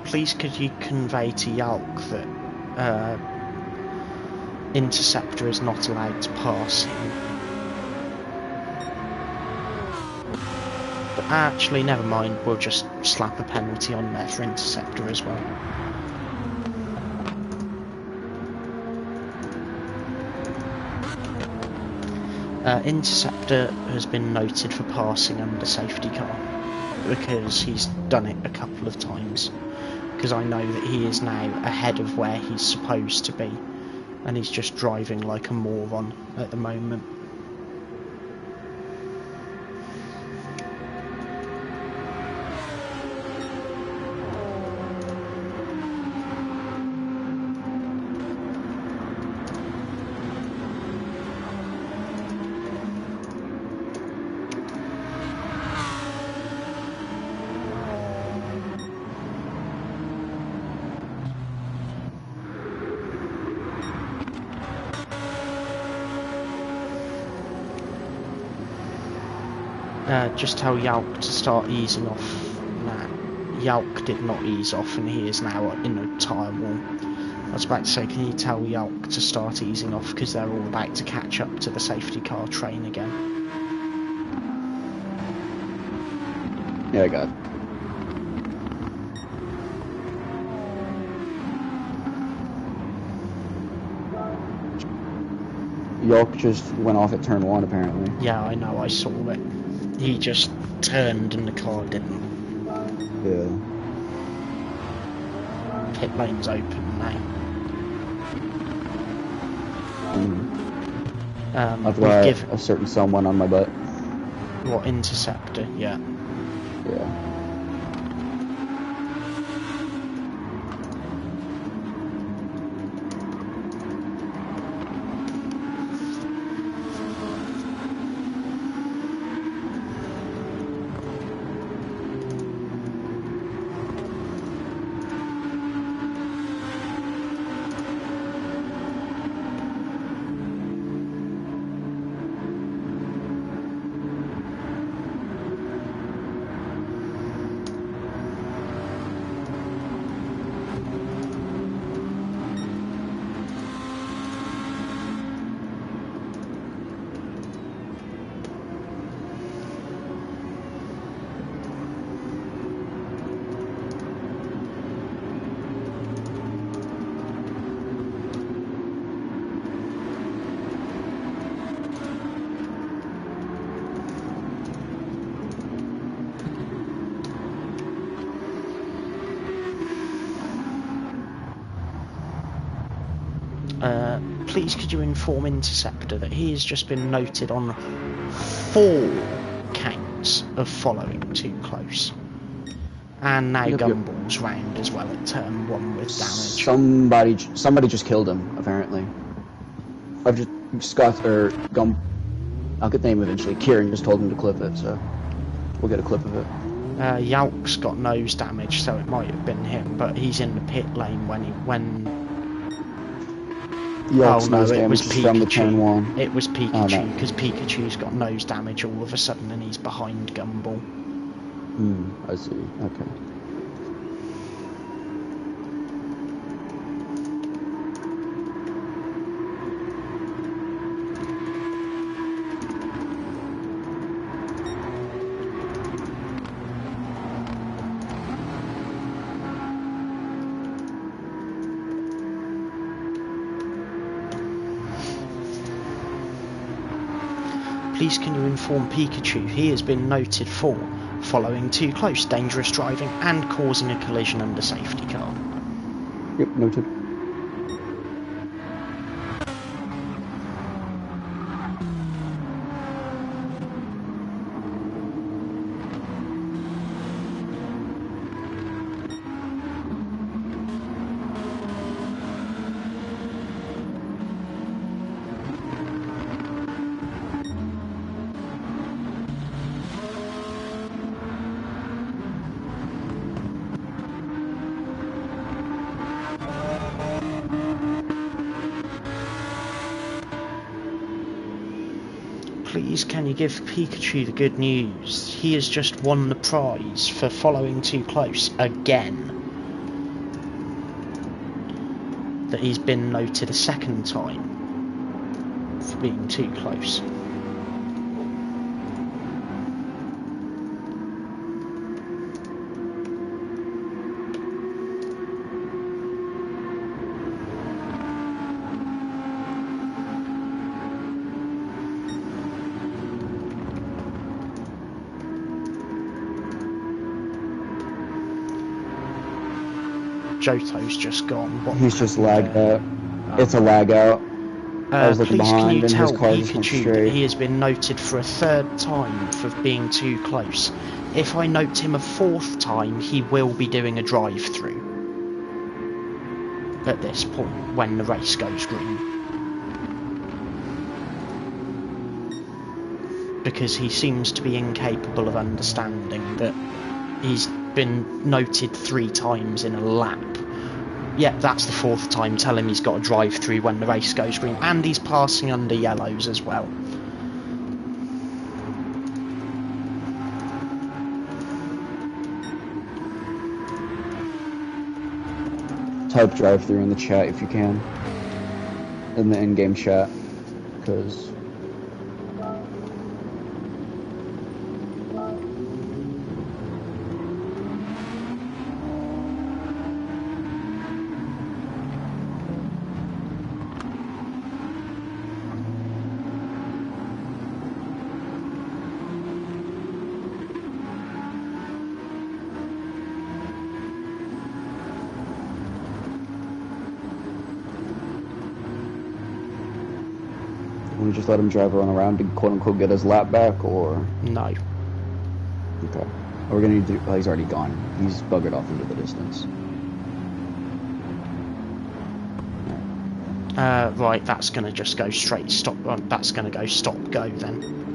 Please could you convey to Yalk that Interceptor is not allowed to pass him. But actually, never mind, we'll just slap a penalty on there for Interceptor as well. Interceptor has been noted for passing under safety car, because he's done it a couple of times, because I know that he is now ahead of where he's supposed to be, and he's just driving like a moron at the moment. Just tell Yalk to start easing off. Nah, Yalk did not ease off, and he is now in a tyre wall. I was about to say, can you tell Yalk to start easing off, because they're all about to catch up to the safety car train again. Yeah, I got it. Yalk just went off at turn 1, apparently. Yeah, I know, I saw it. He just turned and the car didn't. Yeah. Pit lane's open now. I've got a certain someone on my butt. What, Interceptor? Yeah. Yeah. Please could you inform Interceptor that he has just been noted on 4 counts of following too close. And now Gumball's round as well at turn 1 with damage. Somebody just killed him, apparently. I'll get the name eventually. Kieran just told him to clip it, so we'll get a clip of it. Yalk's got nose damage, so it might have been him, but he's in the pit lane when Yalk's nose damage is from the turn 1. It was Pikachu, because Pikachu's got nose damage all of a sudden and he's behind Gumball. I see. Okay. Please can you inform Pikachu he has been noted for following too close, dangerous driving, and causing a collision under safety car. Yep, noted. Please, can you give Pikachu the good news? He has just won the prize for following too close again. That he's been noted a second time for being too close. Joto's just gone. What He's just lagged out. It's a lag out. I was looking please, behind can you and tell his car just went Pikachu that straight. he has been noted for a third time for being too close? If I note him a fourth time, he will be doing a drive-through at this point when the race goes green. Because he seems to be incapable of understanding that he's been noted 3 times in a lap. Yeah, that's the 4th time. Tell him he's got a drive-through when the race goes green. And he's passing under yellows as well. Type drive-through in the chat if you can. In the in-game chat. Because... we just let him drive around to quote-unquote get his lap back, or...? No. Okay. We're gonna need to... Well, he's already gone. He's buggered off into the distance. Right, that's gonna just go straight stop... that's gonna go stop-go then.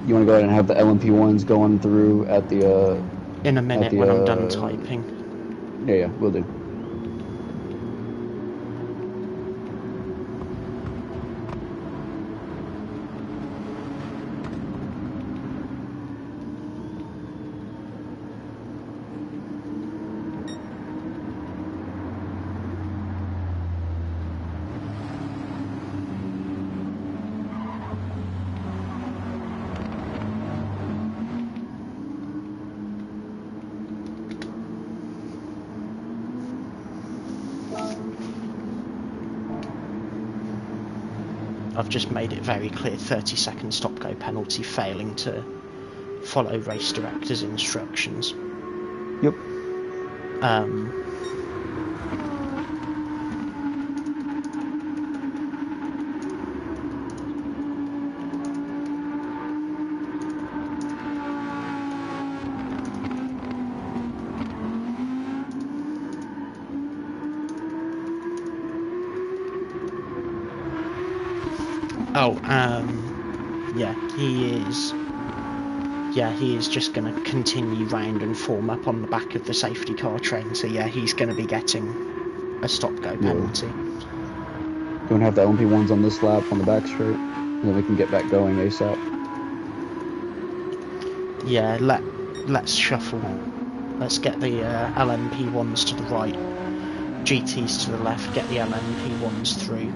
You want to go ahead and have the LMP1s going through at the, In a minute when I'm done typing. Yeah, we'll do. I've just made it very clear, 30-second stop-go penalty, failing to follow race director's instructions. Yep. Yeah, he is just going to continue round and form up on the back of the safety car train, so yeah, he's going to be getting a stop-go penalty. You want to have the LMP1s on this lap on the back straight, and then we can get back going ASAP. Yeah, let's shuffle. Let's get the LMP1s to the right, GTs to the left, get the LMP1s through.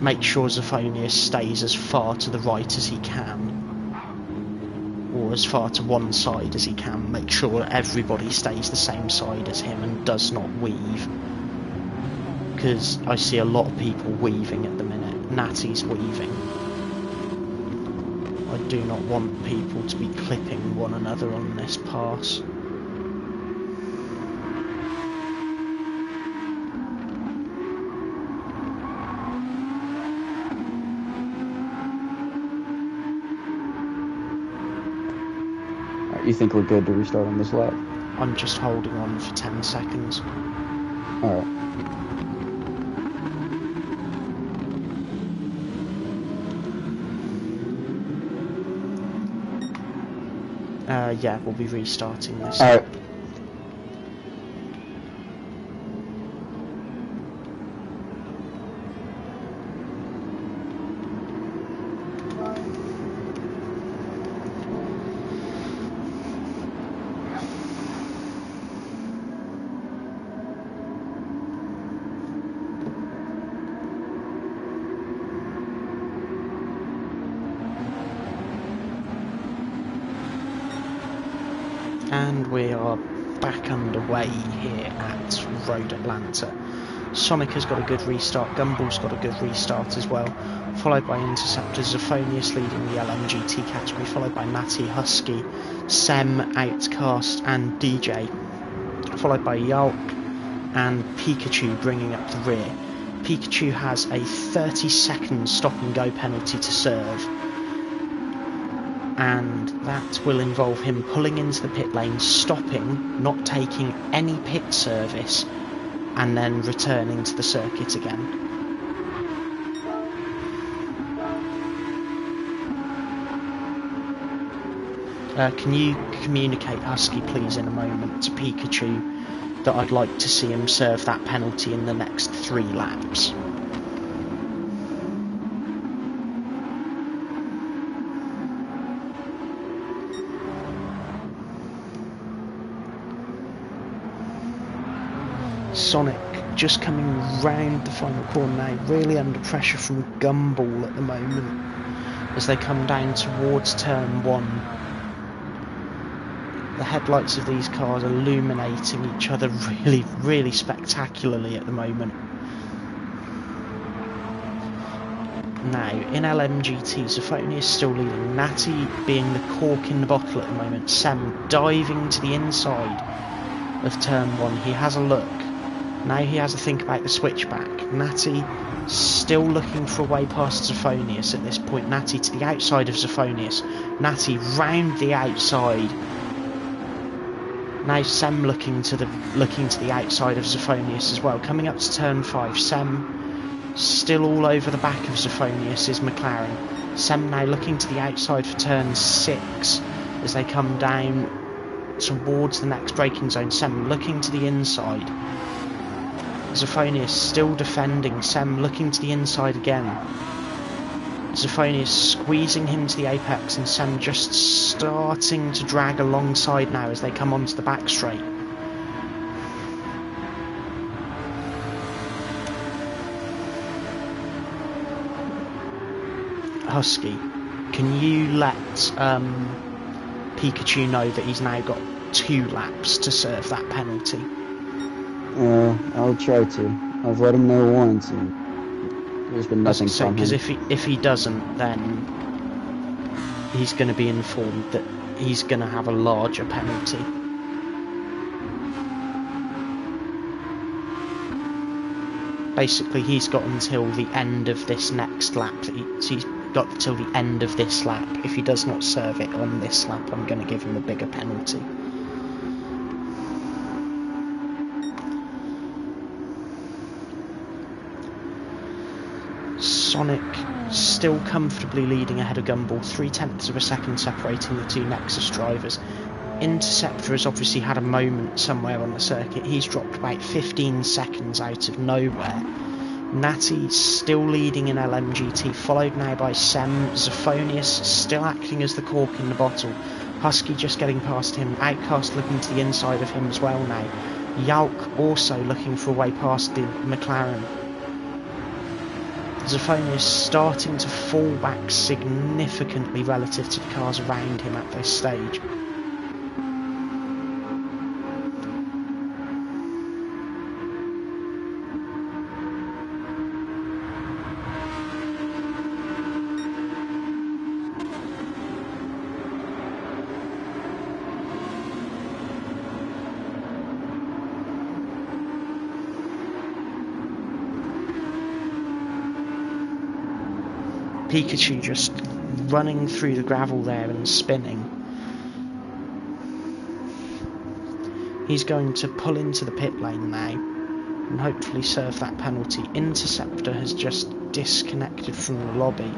make sure Zafonius stays as far to the right as he can, or as far to one side as he can. Make sure everybody stays the same side as him and does not weave, because I see a lot of people weaving at the minute. Natty's weaving. I do not want people to be clipping one another on this pass. You think we're good to restart on this lap? I'm just holding on for 10 seconds. Alright. Yeah, we'll be restarting this. Alright. And we are back underway here at Road Atlanta. Sonic has got a good restart, Gumball's got a good restart as well, followed by Interceptor, Zafonius leading the LMGT category, followed by Natty, Husky, Sem, OutCast and DJ, followed by Yalk and Pikachu bringing up the rear. Pikachu has a 30-second stop and go penalty to serve, and that will involve him pulling into the pit lane, stopping, not taking any pit service, and then returning to the circuit again. Can you communicate, Husky, please, in a moment to Pikachu that I'd like to see him serve that penalty in the next 3 laps? Sonic just coming round the final corner now, really under pressure from Gumball at the moment as they come down towards turn 1. The headlights of these cars are illuminating each other really spectacularly at the moment. Now, in LMGT, Zafoni is still leading, Natty being the cork in the bottle at the moment, Sem diving to the inside of turn 1, he has a look. Now he has to think about the switchback. Natty still looking for a way past Zafonius at this point. Natty to the outside of Zafonius. Natty round the outside. Now Sem looking to the outside of Zafonius as well. Coming up to turn 5, Sem still all over the back of Zafonius's McLaren. Sem now looking to the outside for turn 6 as they come down towards the next braking zone. Sem looking to the inside. Zafonius still defending, Sem looking to the inside again. Zafonius squeezing him to the apex and Sem just starting to drag alongside now as they come onto the back straight. Husky, can you let Pikachu know that he's now got 2 laps to serve that penalty? I'll try to. I've let him know once, and there's been nothing from him. Because if he doesn't, then he's going to be informed that he's going to have a larger penalty. Basically, he's got until the end of this next lap. He's got until the end of this lap. If he does not serve it on this lap, I'm going to give him a bigger penalty. Sonic still comfortably leading ahead of Gumball, 0.3 of a second separating the 2 Nexus drivers. Interceptor has obviously had a moment somewhere on the circuit. He's dropped about 15 seconds out of nowhere. Natty still leading in LMGT, followed now by Sem. Zafonius still acting as the cork in the bottle. Husky just getting past him. OutCast looking to the inside of him as well now. Yalk also looking for a way past the McLaren. Zafoni is starting to fall back significantly relative to the cars around him at this stage. Pikachu just running through the gravel there and spinning. He's going to pull into the pit lane now and hopefully serve that penalty. Interceptor has just disconnected from the lobby.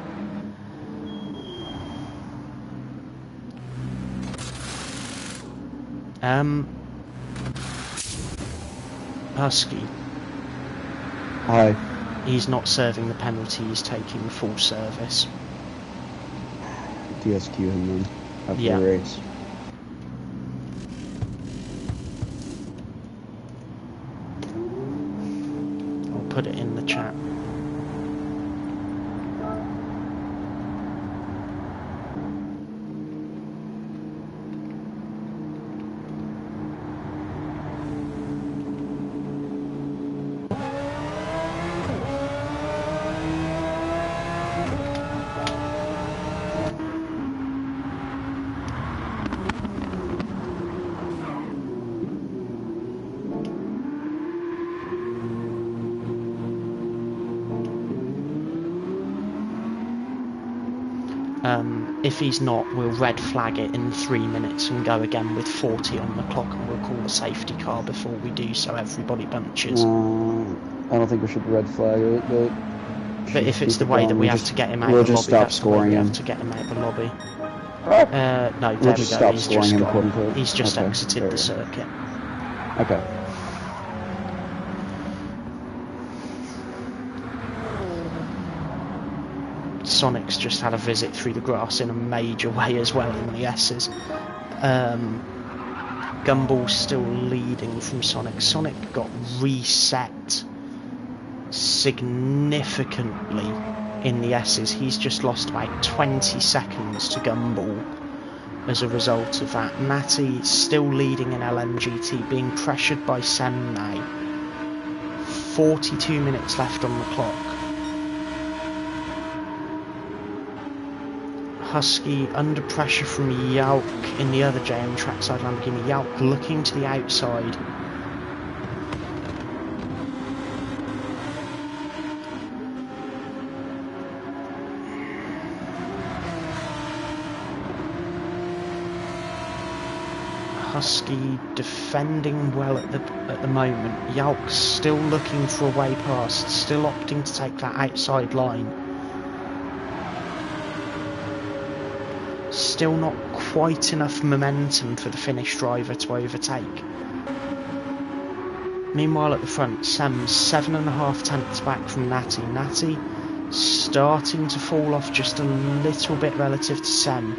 Husky. Hi. He's not serving the penalty, he's taking full service. DSQ him then, after Yeah. the race. I'll put it in the chat. If he's not, we'll red flag it in 3 minutes and go again with 40 on the clock, and we'll call a safety car before we do, so everybody bunches. I don't think we should red flag it, but if it's the way that we have to get him out of of the lobby, lobby, that's the way we have to get him out of the lobby. No, there we go, he's just gone. He's just exited the circuit. Okay. Sonic's just had a visit through the grass in a major way as well in the S's. Gumball's still leading from Sonic. Sonic got reset significantly in the S's. He's just lost about 20 seconds to Gumball as a result of that. Natty still leading in LMGT, being pressured by Sem now. 42 minutes left on the clock. Husky under pressure from Yauk in the other JM trackside Lamborghini. Yauk looking to the outside. Husky defending well at the moment. Yauk still looking for a way past, still opting to take that outside line. Still not quite enough momentum for the Finnish driver to overtake. Meanwhile at the front, Sem's 7.5 tenths back from Natty. Natty starting to fall off just a little bit relative to Sem.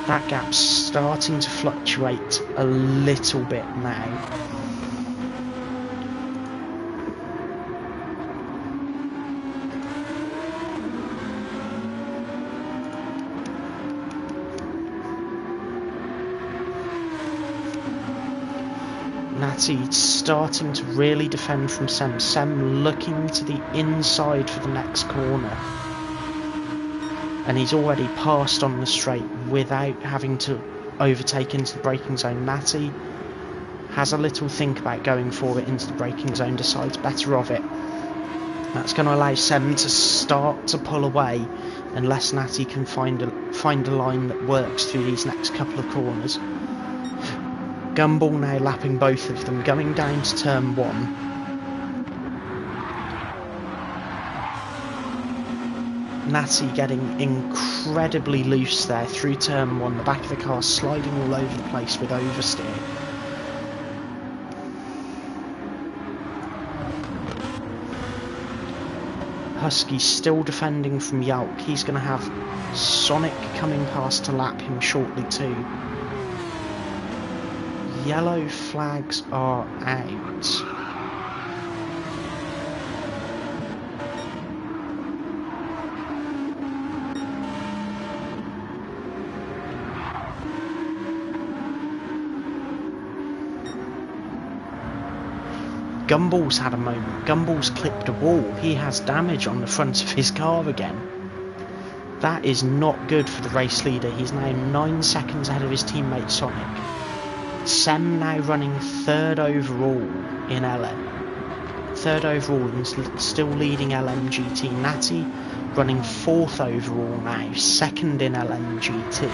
That gap's starting to fluctuate a little bit now. Natty starting to really defend from Sem. Sem looking to the inside for the next corner. And he's already passed on the straight without having to overtake into the braking zone. Natty has a little think about going for it into the braking zone, decides better of it. That's going to allow Sem to start to pull away unless Natty can find a line that works through these next couple of corners. Gumball now lapping both of them, going down to turn 1. Natty getting incredibly loose there through turn 1, the back of the car sliding all over the place with oversteer. Husky still defending from Yauk. He's going to have Sonic coming past to lap him shortly too. Yellow flags are out. Gumball's had a moment. Gumball's clipped a wall. He has damage on the front of his car again. That is not good for the race leader. He's now 9 seconds ahead of his teammate Sonic. Sem now running 3rd overall in LM. 3rd overall and still leading LMGT. Natty running 4th overall now, 2nd in LMGT.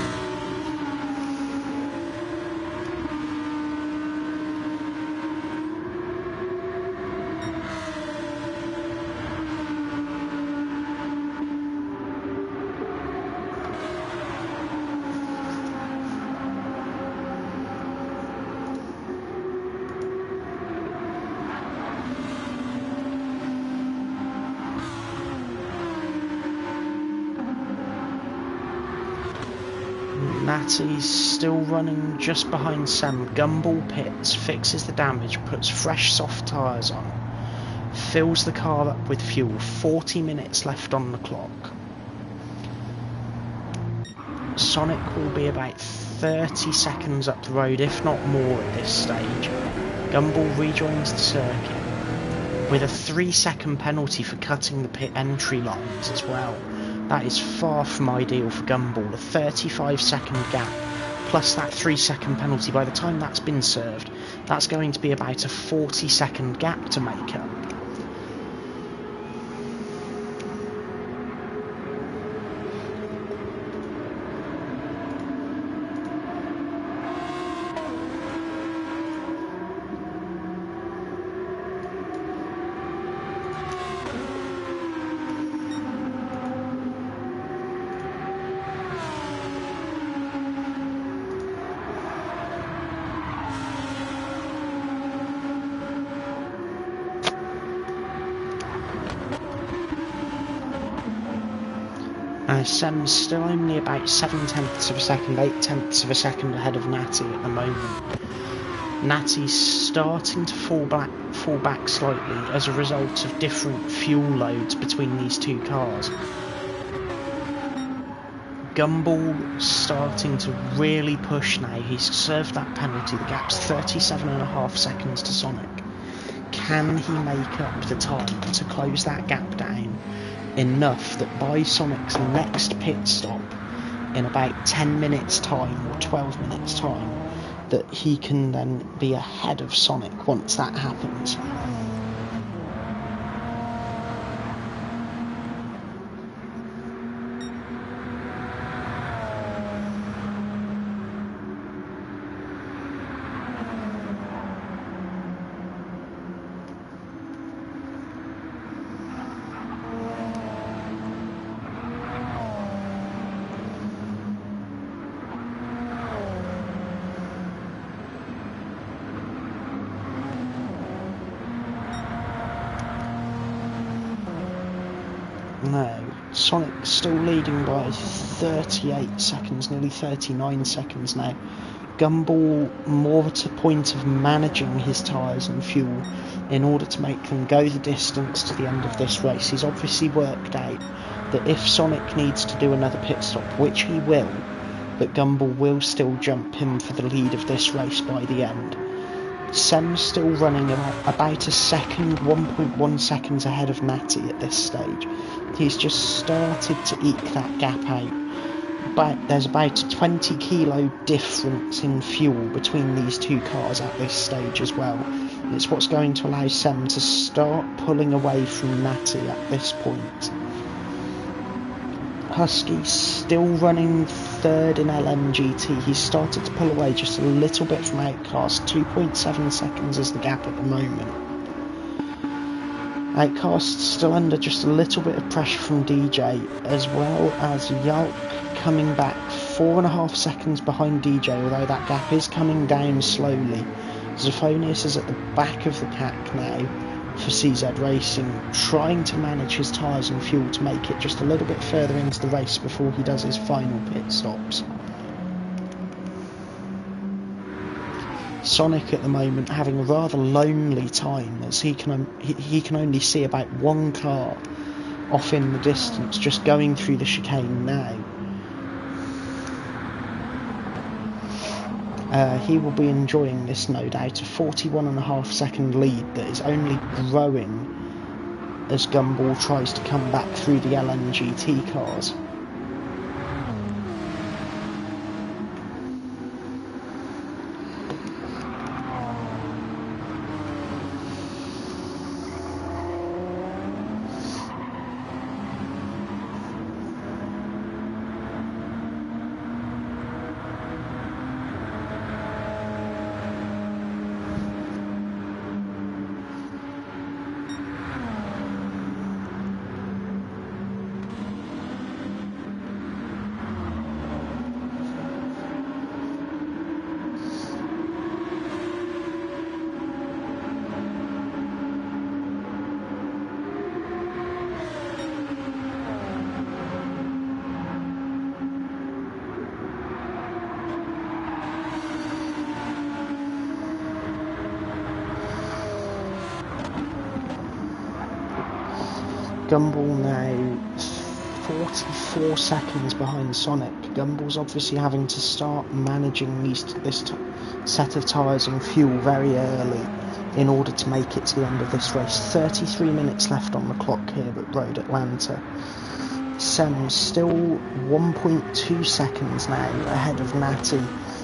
Natty's still running just behind Sam. Gumball pits, fixes the damage, puts fresh soft tyres on, fills the car up with fuel. 40 minutes left on the clock. Sonic will be about 30 seconds up the road, if not more at this stage. Gumball rejoins the circuit with a 3-second penalty for cutting the pit entry lines as well. That is far from ideal for Gumball. A 35-second gap plus that 3-second penalty. By the time that's been served, that's going to be about a 40-second gap to make up. Sem's still only about 7/10 of a second, 8/10 of a second ahead of Natty at the moment. Natty's starting to fall back slightly as a result of different fuel loads between these two cars. Gumball starting to really push now. He's served that penalty. The gap's 37.5 seconds to Sonic. Can he make up the time to close that gap down enough that by Sonic's next pit stop in about 10 minutes time or 12 minutes time that he can then be ahead of Sonic once that happens? No, Sonic's still leading by 38 seconds, nearly 39 seconds now. Gumball more at a point of managing his tyres and fuel in order to make them go the distance to the end of this race. He's obviously worked out that if Sonic needs to do another pit stop, which he will, that Gumball will still jump him for the lead of this race by the end. Sem's still running about a second, 1.1 seconds ahead of Natty at this stage. He's just started to eke that gap out. But there's about a 20 kilo difference in fuel between these two cars at this stage as well. It's what's going to allow Sem to start pulling away from Natty at this point. Husky's still running 3rd in LMGT. He's started to pull away just a little bit from OutCast. 2.7 seconds is the gap at the moment. OutCast still under just a little bit of pressure from DJ, as well as Yalk coming back 4.5 seconds behind DJ, although that gap is coming down slowly. Zophonius is at the back of the pack now for CZ Racing, trying to manage his tyres and fuel to make it just a little bit further into the race before he does his final pit stops. Sonic at the moment having a rather lonely time as he can only see about one car off in the distance just going through the chicane now. He will be enjoying this, no doubt. A 41.5 second lead that is only growing as Gumball tries to come back through the LMGT cars. Gumball now 44 seconds behind Sonic. Gumball's obviously having to start managing this set of tyres and fuel very early in order to make it to the end of this race. 33 minutes left on the clock here at Road Atlanta. Sem's still 1.2 seconds now ahead of Natty.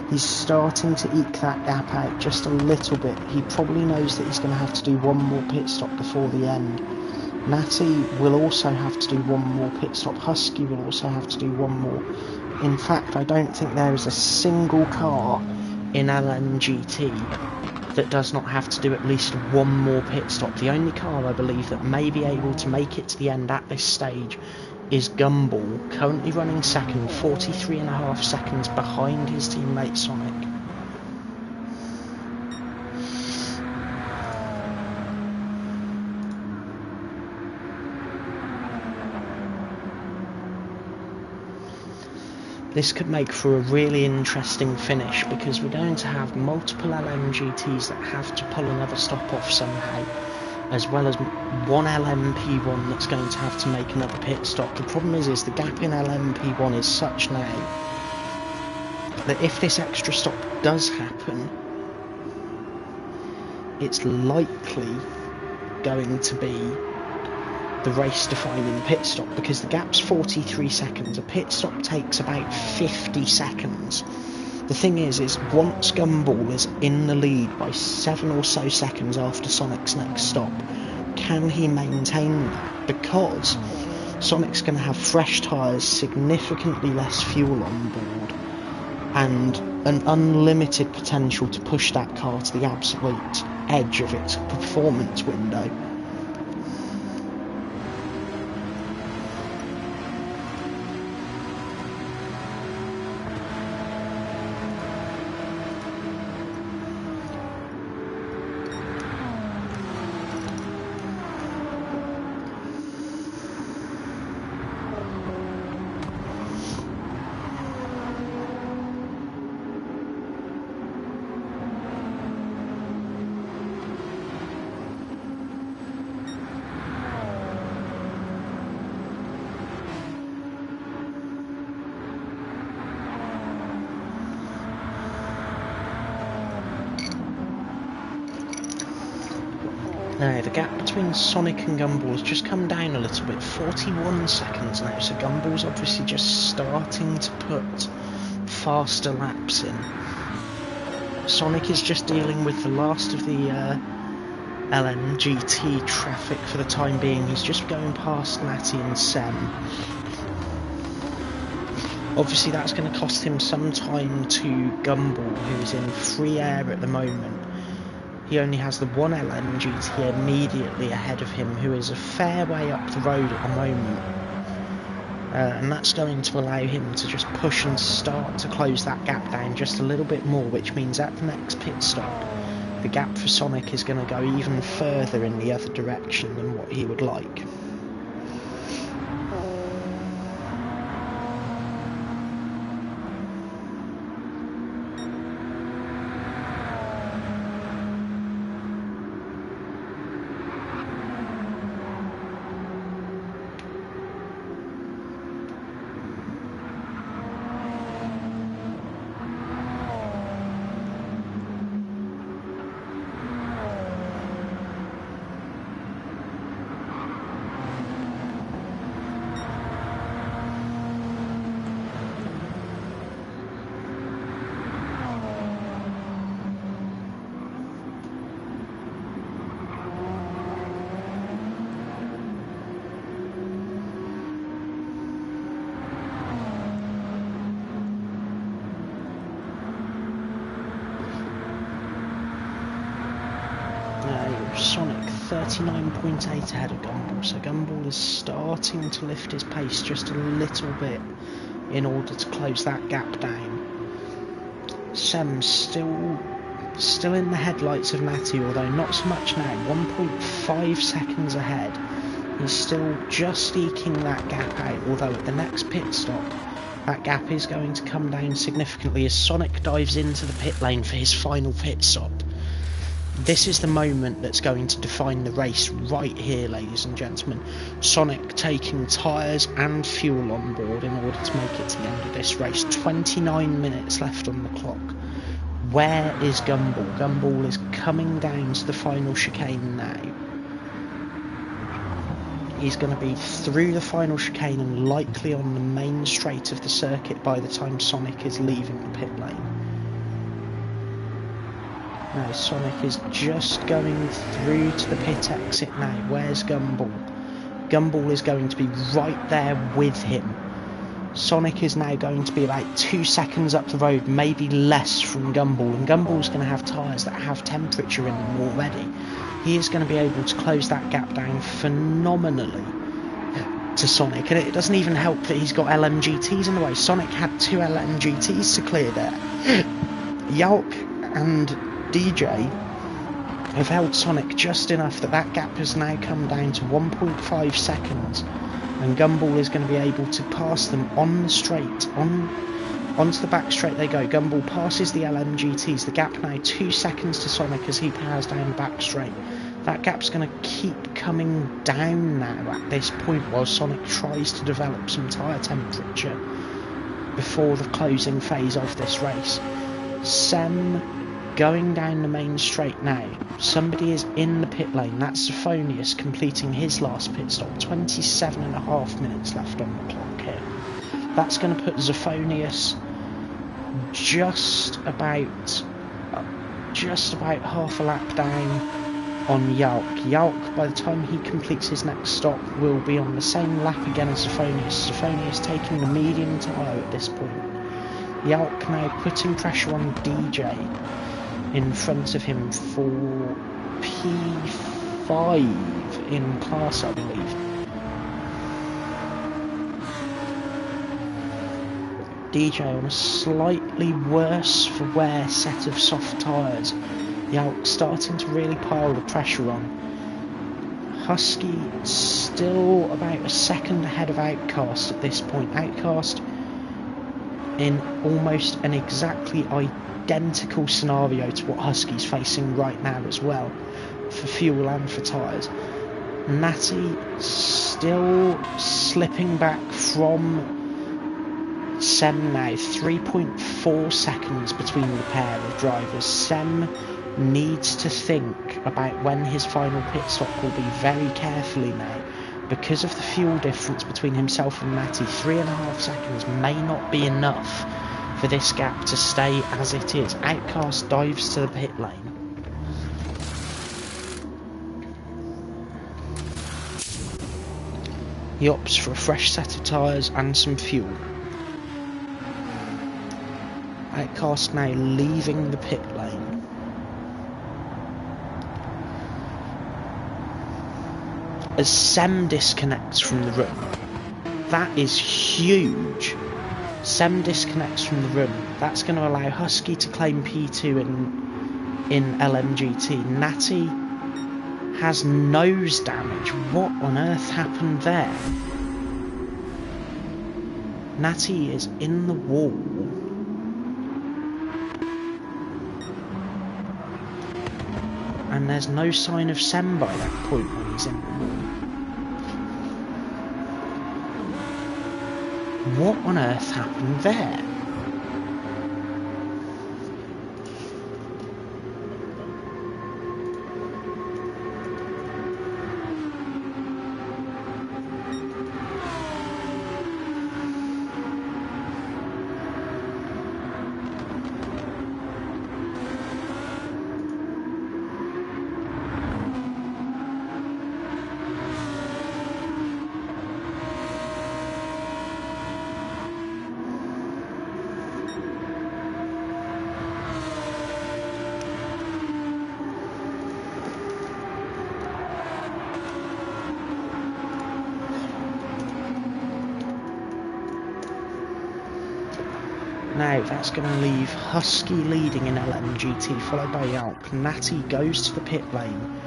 He's starting to eke that gap out just a little bit. He probably knows that he's going to have to do one more pit stop before the end. Natty will also have to do one more pit stop. Husky will also have to do one more. In fact, I don't think there is a single car in LMGT that does not have to do at least one more pit stop. The only car I believe that may be able to make it to the end at this stage is Gumball, currently running second, 43.5 seconds behind his teammate Sonic. This could make for a really interesting finish, because we're going to have multiple LMGTs that have to pull another stop off somehow, as well as one LMP1 that's going to have to make another pit stop. The problem is the gap in LMP1 is such now that if this extra stop does happen, it's likely going to be the race defining pit stop, because the gap's 43 seconds. A pit stop takes about 50 seconds. The thing is once Gumball is in the lead by 7 or so seconds after Sonic's next stop, can he maintain that? Because Sonic's going to have fresh tyres, significantly less fuel on board, and an unlimited potential to push that car to the absolute edge of its performance window. Now, the gap between Sonic and Gumball has just come down a little bit, 41 seconds now, so Gumball's obviously just starting to put faster laps in. Sonic is just dealing with the last of the LMGT traffic for the time being. He's just going past Natty and Sem. Obviously that's going to cost him some time to Gumball, who's in free air at the moment. He only has the one LMGT immediately ahead of him, who is a fair way up the road at the moment. And that's going to allow him to just push and start to close that gap down just a little bit more, which means at the next pit stop, the gap for Sonic is going to go even further in the other direction than what he would like. 39.8 ahead of Gumball, so Gumball is starting to lift his pace just a little bit in order to close that gap down. Sem's still in the headlights of Natty, although not so much now, 1.5 seconds ahead. He's still just eking that gap out, although at the next pit stop, that gap is going to come down significantly as Sonic dives into the pit lane for his final pit stop. This is the moment that's going to define the race right here, ladies and gentlemen. Sonic taking tyres and fuel on board in order to make it to the end of this race. 29 minutes left on the clock. Where is Gumball? Gumball is coming down to the final chicane now. He's going to be through the final chicane and likely on the main straight of the circuit by the time Sonic is leaving the pit lane. Now Sonic is just going through to the pit exit now. Where's Gumball? Gumball is going to be right there with him. Sonic is now going to be about 2 seconds up the road, maybe less from Gumball, and Gumball's going to have tyres that have temperature in them already. He is going to be able to close that gap down phenomenally to Sonic, and it doesn't even help that he's got LMGTs in the way. Sonic had 2 LMGTs to clear there. Yalk and DJ have held Sonic just enough that that gap has now come down to 1.5 seconds, and Gumball is going to be able to pass them on the straight, onto the back straight they go. Gumball passes the LMGTs, the gap now 2 seconds to Sonic as he powers down the back straight. That gap's going to keep coming down now at this point while Sonic tries to develop some tyre temperature before the closing phase of this race. Sem going down the main straight now. Somebody is in the pit lane. That's Zephonius completing his last pit stop. 27.5 minutes left on the clock here. That's going to put Zephonius just about half a lap down on Yalk. Yalk, by the time he completes his next stop, will be on the same lap again as Zephonius. Zephonius taking the medium tyre at this point. Yalk now putting pressure on DJ in front of him for P5 in class, I believe. DJ on a slightly worse for wear set of soft tyres. Yalk starting to really pile the pressure on. Husky still about a second ahead of OutCast at this point. OutCast in almost an exactly identical scenario to what Husky's facing right now as well, for fuel and for tyres. Natty still slipping back from Sem now, 3.4 seconds between the pair of drivers. Sem needs to think about when his final pit stop will be very carefully now. Because of the fuel difference between himself and Natty, 3.5 seconds may not be enough for this gap to stay as it is. OutCast dives to the pit lane. He opts for a fresh set of tyres and some fuel. OutCast now leaving the pit lane. As Sem disconnects from the room. That is huge. Sem disconnects from the room. That's going to allow Husky to claim P2 in LMGT. Natty has nose damage. What on earth happened there? Natty is in the wall. And there's no sign of Sem by that point when he's in the wall. What on earth happened there? Now that's going to leave Husky leading in LMGT, followed by Yalk. Natty goes to the pit lane,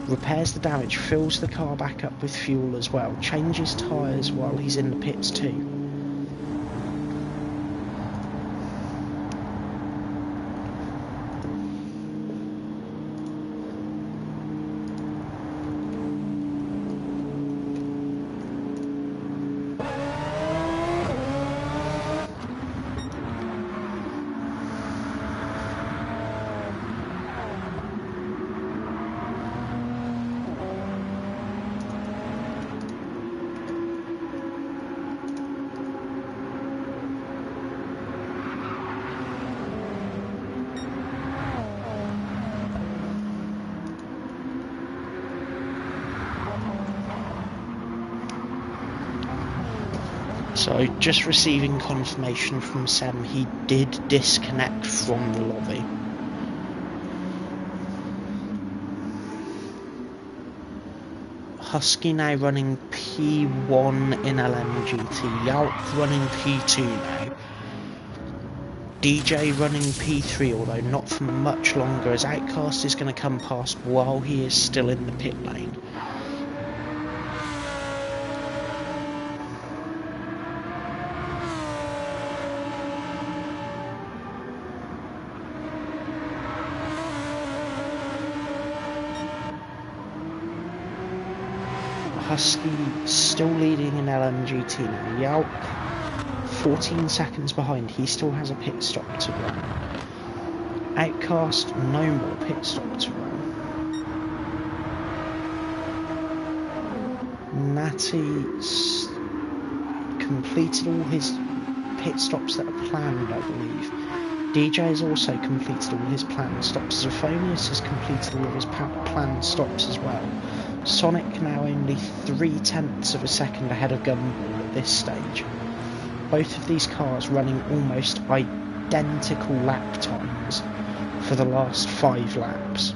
repairs the damage, fills the car back up with fuel as well, changes tyres while he's in the pits too. So, just receiving confirmation from Sem, he did disconnect from the lobby. Husky now running P1 in LMGT, Yalk running P2 now, DJ running P3, although not for much longer, as OutCast is going to come past while he is still in the pit lane. Husky still leading in LMGT now. Yalk 14 seconds behind, he still has a pit stop to run. OutCast, no more pit stop to run. Natty completed all his pit stops that are planned, I believe. DJ has also completed all his planned stops. Zophonius has completed all of his planned stops as well. Sonic now only 0.3 of a second ahead of Gumball at this stage. Both of these cars running almost identical lap times for the last 5 laps.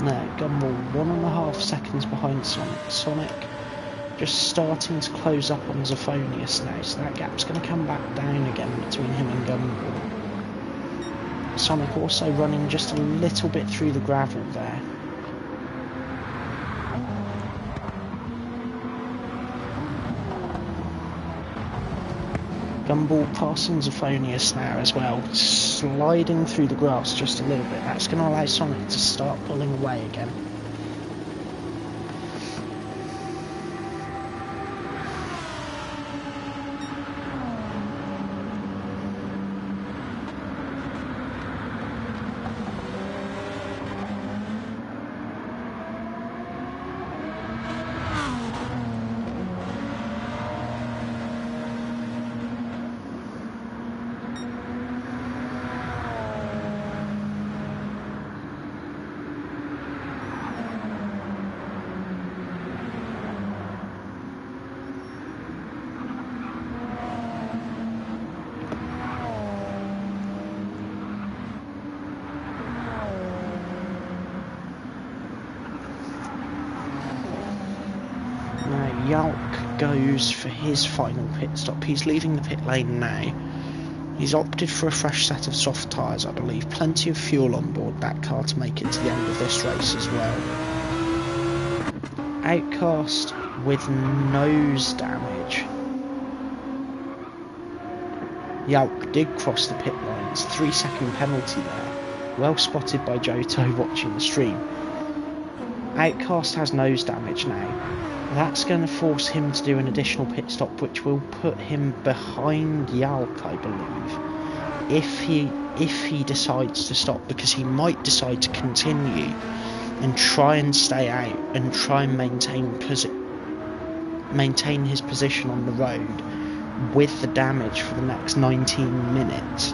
Now, Gumball 1.5 seconds behind Sonic. Sonic just starting to close up on Zophonius now, so that gap's going to come back down again between him and Gumball. Sonic also running just a little bit through the gravel there. Gumball passing Zophonius now as well, sliding through the grass just a little bit. That's going to allow Sonic to start pulling away again. Yalk goes for his final pit stop. He's leaving the pit lane now. He's opted for a fresh set of soft tyres, I believe. Plenty of fuel on board that car to make it to the end of this race as well. OutCast with nose damage. Yalk did cross the pit lines. 3-second penalty there. Well spotted by Johto watching the stream. OutCast has nose damage now. That's going to force him to do an additional pit stop, which will put him behind Yalk, I believe, if he decides to stop, because he might decide to continue and try and stay out and try and maintain his position on the road with the damage for the next 19 minutes.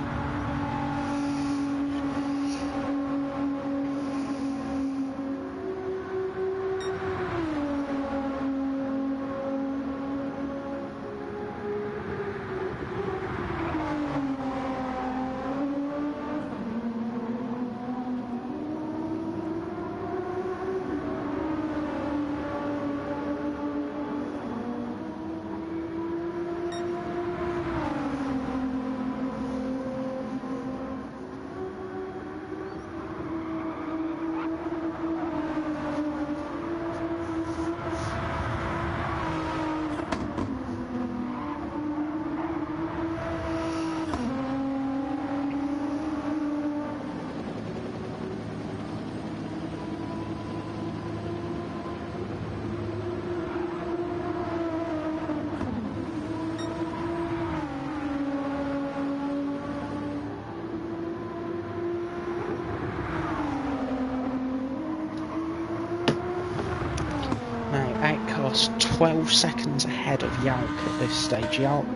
Outcast 12 seconds ahead of Yalk at this stage. Yalk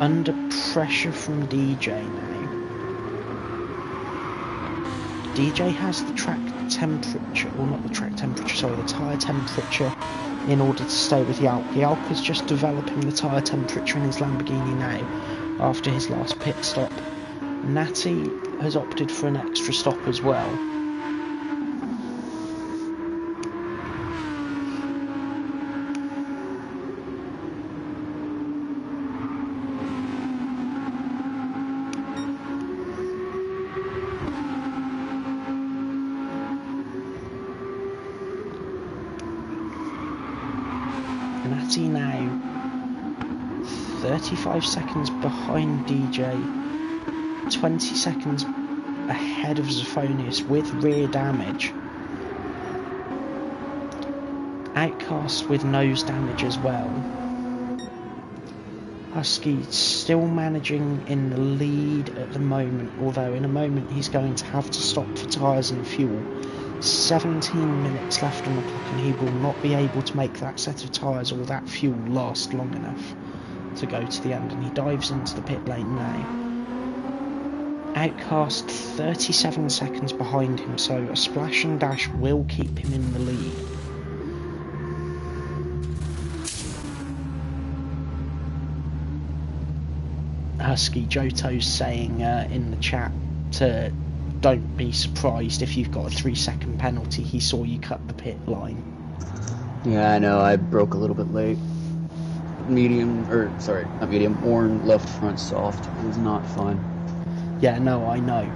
under pressure from DJ now. DJ has the track temperature, or not the track temperature, sorry, the tyre temperature in order to stay with Yalk. Yalk is just developing the tyre temperature in his Lamborghini now after his last pit stop. Natty has opted for an extra stop as well. Natty now 35 seconds behind DJ, 20 seconds ahead of Zophonius with rear damage. Outcast with nose damage as well. Husky still managing in the lead at the moment, although in a moment he's going to have to stop for tyres and fuel. 17 minutes left on the clock and he will not be able to make that set of tyres or that fuel last long enough to go to the end, and he dives into the pit lane now. Outcast 37 seconds behind him, so a splash and dash will keep him in the lead. Husky Johto's saying in the chat to don't be surprised if you've got a 3-second penalty. He saw you cut the pit line. Yeah, I know, I broke a little bit late. Worn left front soft. It was not fun. Yeah, no, I know.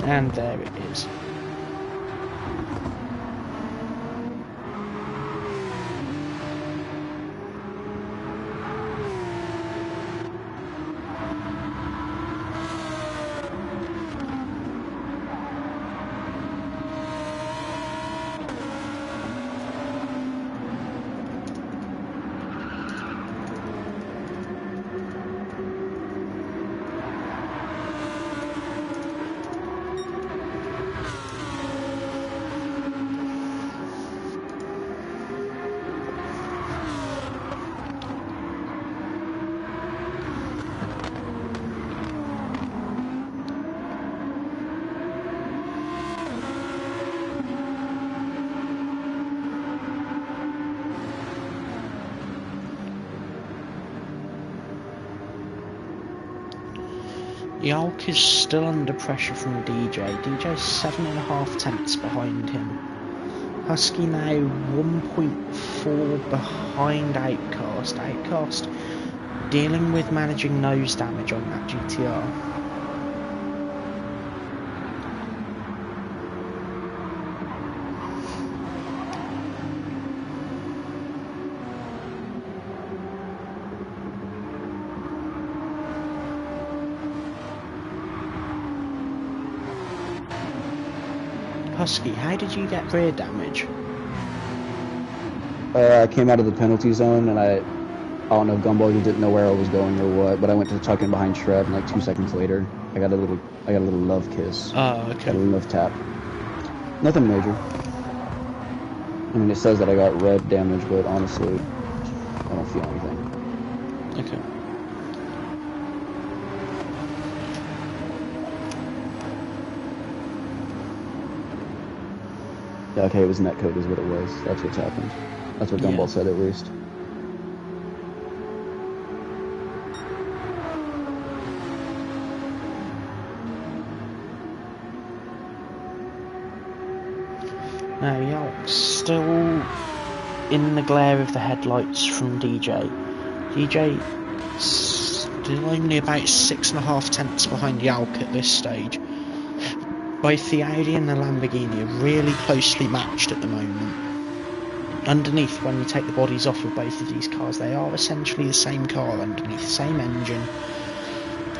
And there it is. Yalk is still under pressure from DJ. DJ's 7.5 tenths behind him. Husky now 1.4 behind Outcast. Outcast dealing with managing nose damage on that GTR. Husky, how did you get rear damage? I came out of the penalty zone and don't know, Gumball just didn't know where I was going or what, but I went to tuck in behind Shred, and like 2 seconds later, I got a little love kiss. Oh, okay. Got a love tap. Nothing major. I mean, it says that I got red damage, but honestly, I don't feel anything. Okay. Yeah, okay, it was netcode is what it was. That's what's happened. That's what Gumball said at least. Now, Yalk's still in the glare of the headlights from DJ. DJ still only about 6.5 tenths behind Yalk at this stage. Both the Audi and the Lamborghini are really closely matched at the moment. Underneath, when you take the bodies off of both of these cars, they are essentially the same car underneath, same engine,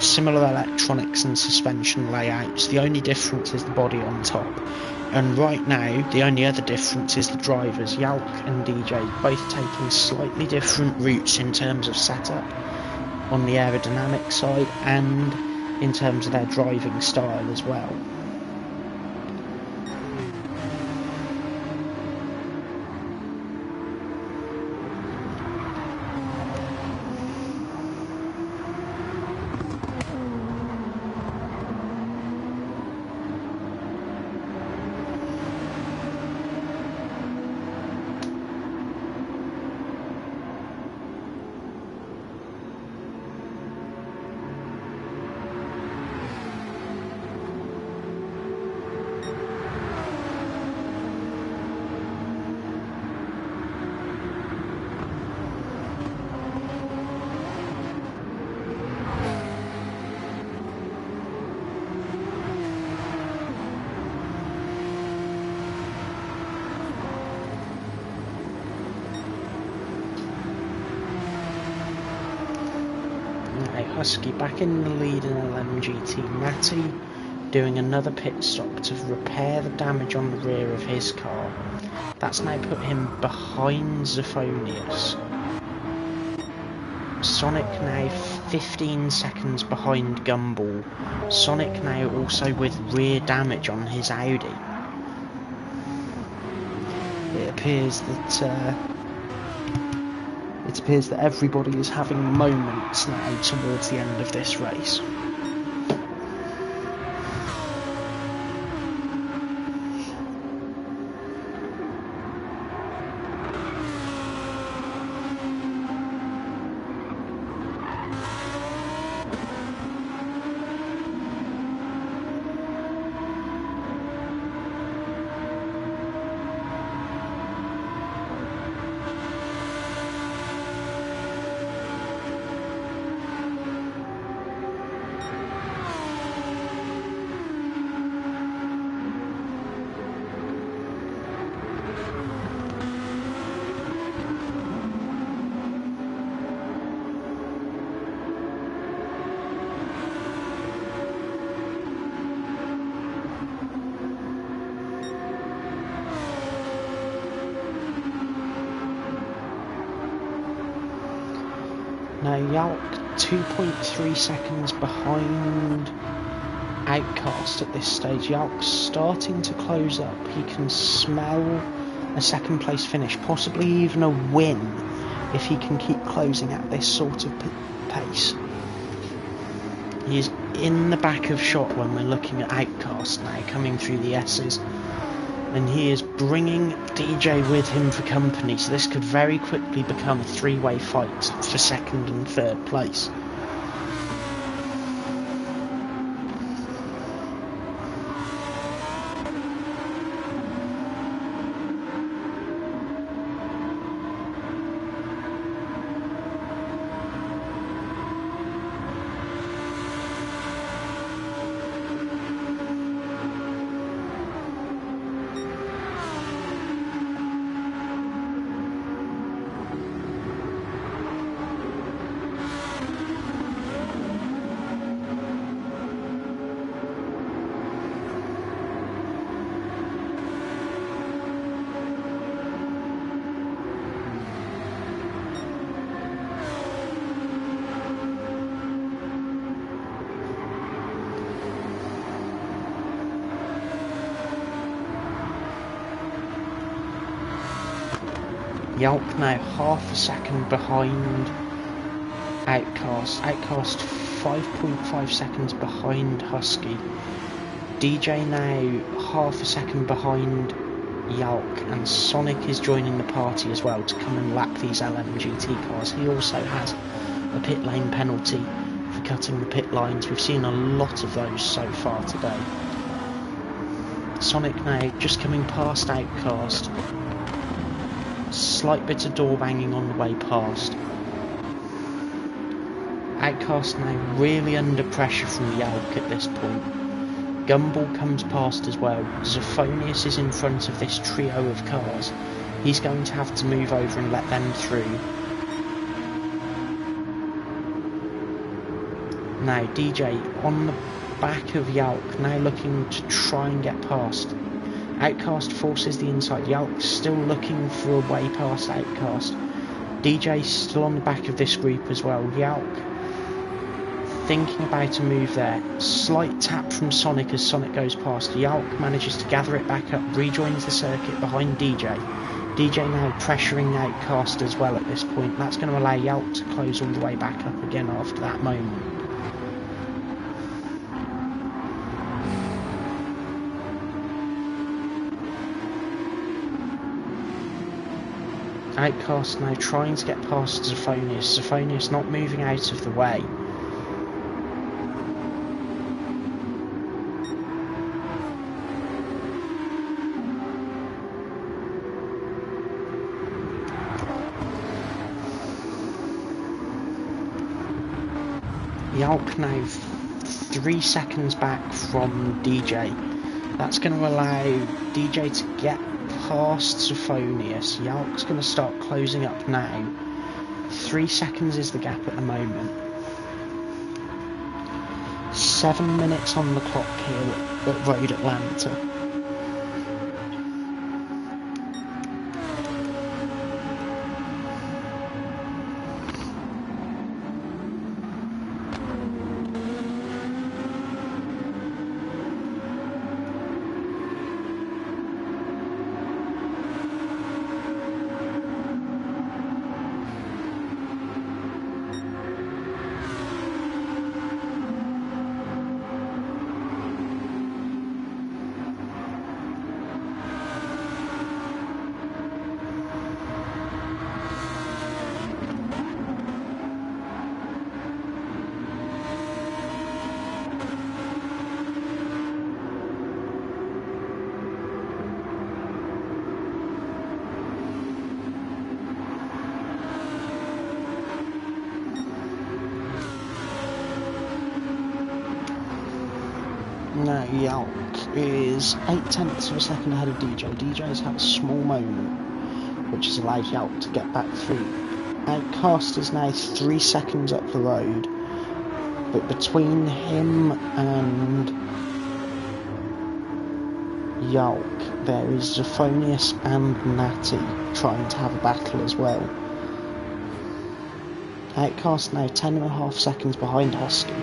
similar electronics and suspension layouts. The only difference is the body on top. And right now, the only other difference is the drivers. Yalk and DJ both taking slightly different routes in terms of setup on the aerodynamic side and in terms of their driving style as well. Husky back in the lead in LMGT. Matty doing another pit stop to repair the damage on the rear of his car. That's now put him behind Zephonius. Sonic now 15 seconds behind Gumball. Sonic now also with rear damage on his Audi. It appears that everybody is having moments now towards the end of this race. Now Yalk 2.3 seconds behind OutCast at this stage. Yalk's starting to close up. He can smell a second place finish, possibly even a win if he can keep closing at this sort of pace. He is in the back of shot when we're looking at OutCast now, coming through the S's. And he is bringing DJ with him for company, so this could very quickly become a three-way fight for second and third place. Yalk now half a second behind OutCast. OutCast 5.5 seconds behind Husky. DJ now half a second behind Yalk, and Sonic is joining the party as well to come and lap these LMGT cars. He also has a pit lane penalty for cutting the pit lines. We've seen a lot of those so far today. Sonic now just coming past OutCast. Slight bit of door banging on the way past. OutCast now really under pressure from Yalk at this point. Gumball comes past as well. Zophonius is in front of this trio of cars. He's going to have to move over and let them through. Now DJ on the back of Yalk, now looking to try and get past. OutCast forces the inside. Yalk still looking for a way past OutCast. DJ still on the back of this group as well. Yalk thinking about a move there. Slight tap from Sonic as Sonic goes past. Yalk manages to gather it back up, rejoins the circuit behind DJ. DJ now pressuring OutCast as well at this point. That's going to allow Yalk to close all the way back up again after that moment. OutCast now trying to get past Zophonius. Zophonius not moving out of the way. Yalk now 3 seconds back from DJ. That's going to allow DJ to get past Zophonius. Yalk's going to start closing up now. 3 seconds is the gap at the moment. 7 minutes on the clock here at Road Atlanta. Now Yalk is 0.8 of a second ahead of DJ. DJ's had a small moment, which has allowed Yalk to get back through. OutCast is now 3 seconds up the road, but between him and Yalk there is Zophonius and Natty trying to have a battle as well. OutCast now 10.5 seconds behind Husky.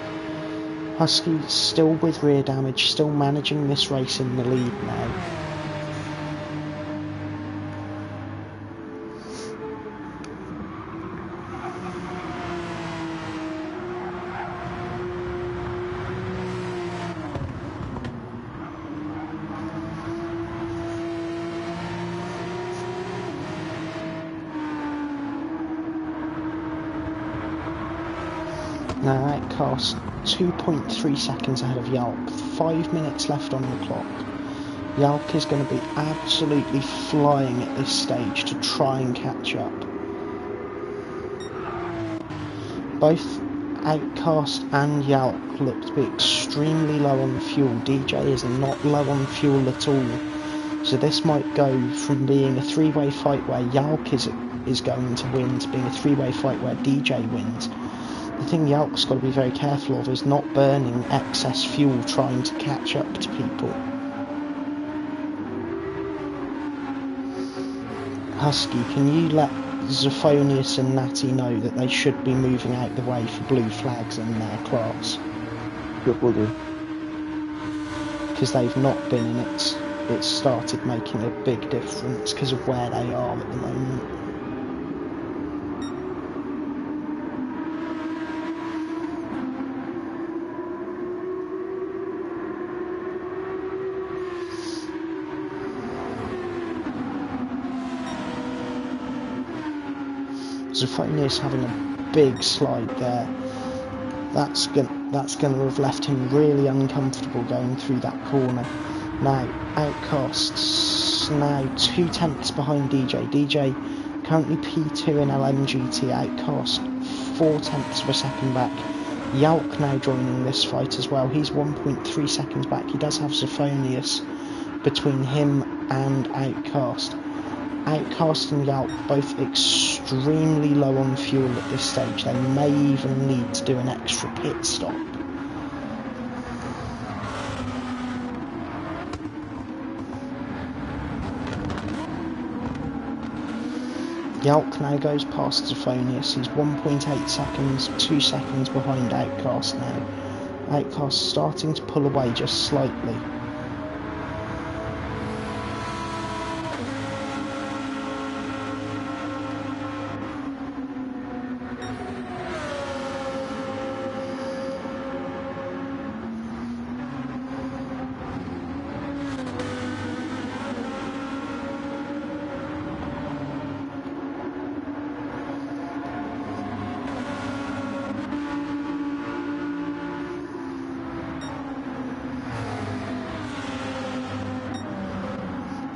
Husky still with rear damage, still managing this race in the lead now. Now OutCast 2.3 seconds ahead of Yalk, 5 minutes left on the clock. Yalk is going to be absolutely flying at this stage to try and catch up. Both OutCast and Yalk look to be extremely low on fuel. DJ is not low on fuel at all. So this might go from being a three-way fight where Yalk is going to win to being a three-way fight where DJ wins. The thing Yalk's got to be very careful of is not burning excess fuel trying to catch up to people. Husky, can you let Zophonius and Natty know that they should be moving out the way for blue flags in their class? Yep, will do. Because they've not been, and it's started making a big difference because of where they are at the moment. Zephonius having a big slide there. That's gonna have left him really uncomfortable going through that corner. Now, OutCast's now 2 tenths behind DJ. DJ currently P2 in LMGT, OutCast 4 tenths of a second back. Yalk now joining this fight as well. He's 1.3 seconds back. He does have Zephonius between him and OutCast. OutCast and Yalk both extremely low on fuel at this stage. They may even need to do an extra pit stop. Yalk now goes past Zephonius. He's 1.8 seconds, 2 seconds behind OutCast now. OutCast starting to pull away just slightly.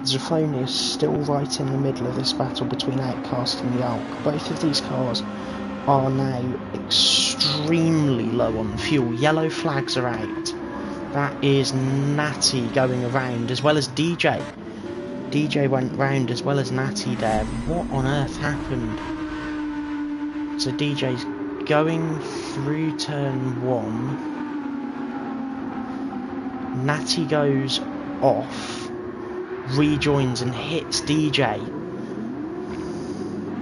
Zephonius still right in the middle of this battle between OutCast and Yalk. Both of these cars are now extremely low on fuel. Yellow flags are out. That is Natty going around as well as DJ. DJ went round as well as Natty there. What on earth happened? So DJ's going through turn 1. Natty goes off, rejoins and hits DJ.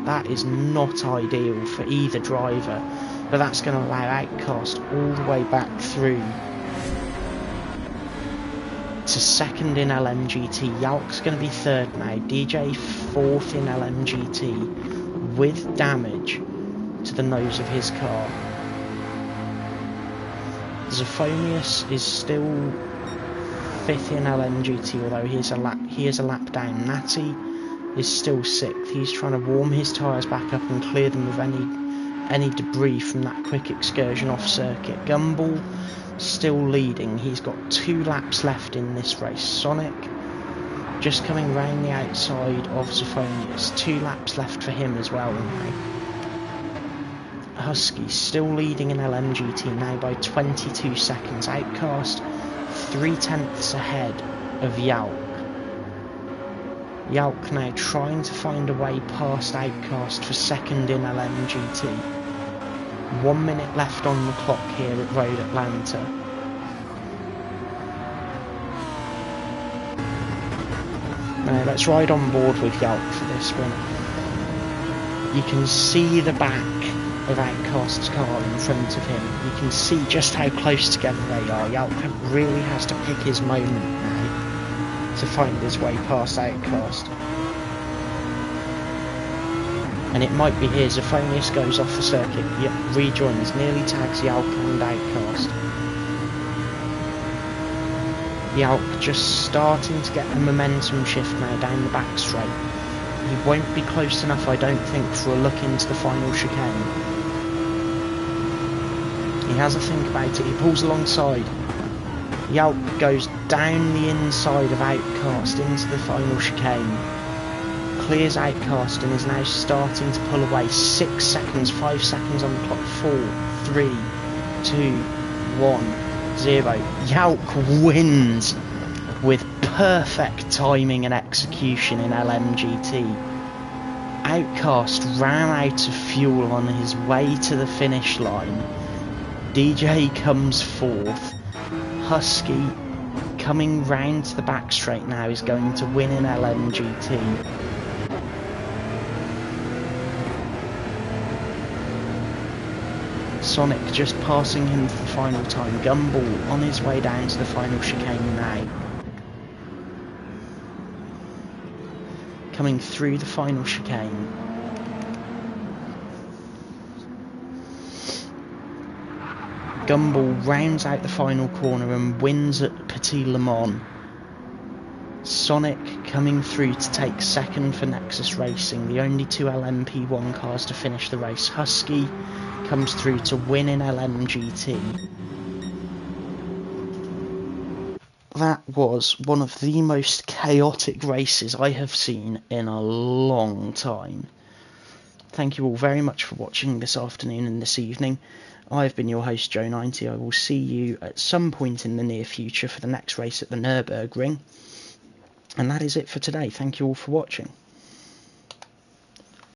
That is not ideal for either driver, but that's going to allow OutCast all the way back through to second in LMGT. Yalk's going to be third now. DJ fourth in LMGT with damage to the nose of his car. Zephonius is still fifth in LMGT, although he is a lap down. Natty is still sixth. He's trying to warm his tyres back up and clear them of any debris from that quick excursion off circuit. Gumball still leading. He's got 2 laps left in this race. Sonic just coming round the outside of Zephonius. 2 laps left for him as well now. Husky still leading in LMGT now by 22 seconds. OutCast 3 tenths ahead of Yalk. Yalk now trying to find a way past OutCast for second in LMGT. 1 minute left on the clock here at Road Atlanta. Now let's ride on board with Yalk for this one. You can see the back of OutCast's car in front of him. You can see just how close together they are. Yalk really has to pick his moment now to find his way past OutCast. And it might be here. Zephonius goes off the circuit, rejoins, nearly tags Yalk and OutCast. Yalk just starting to get a momentum shift now down the back straight. He won't be close enough, I don't think, for a look into the final chicane. He has a think about it. He pulls alongside. Yalk goes down the inside of OutCast into the final chicane. Clears OutCast and is now starting to pull away. 6 seconds, 5 seconds on the clock. 4, 3, 2, 1, 0. Yalk wins with perfect timing and execution in LMGT. OutCast ran out of fuel on his way to the finish line. DJ comes fourth. Husky, coming round to the back straight now, is going to win in LMGT. Sonic just passing him for the final time. Gumball on his way down to the final chicane now. Coming through the final chicane. Gumball rounds out the final corner and wins at Petit Le Mans. Sonic Coming through to take second for N3XUS Racing, the only two LMP1 cars to finish the race. Husky comes through to win in LMGT. That was one of the most chaotic races I have seen in a long time. Thank you all very much for watching this afternoon and this evening. I've been your host, Joe90. I will see you at some point in the near future for the next race at the Nürburgring. And that is it for today. Thank you all for watching.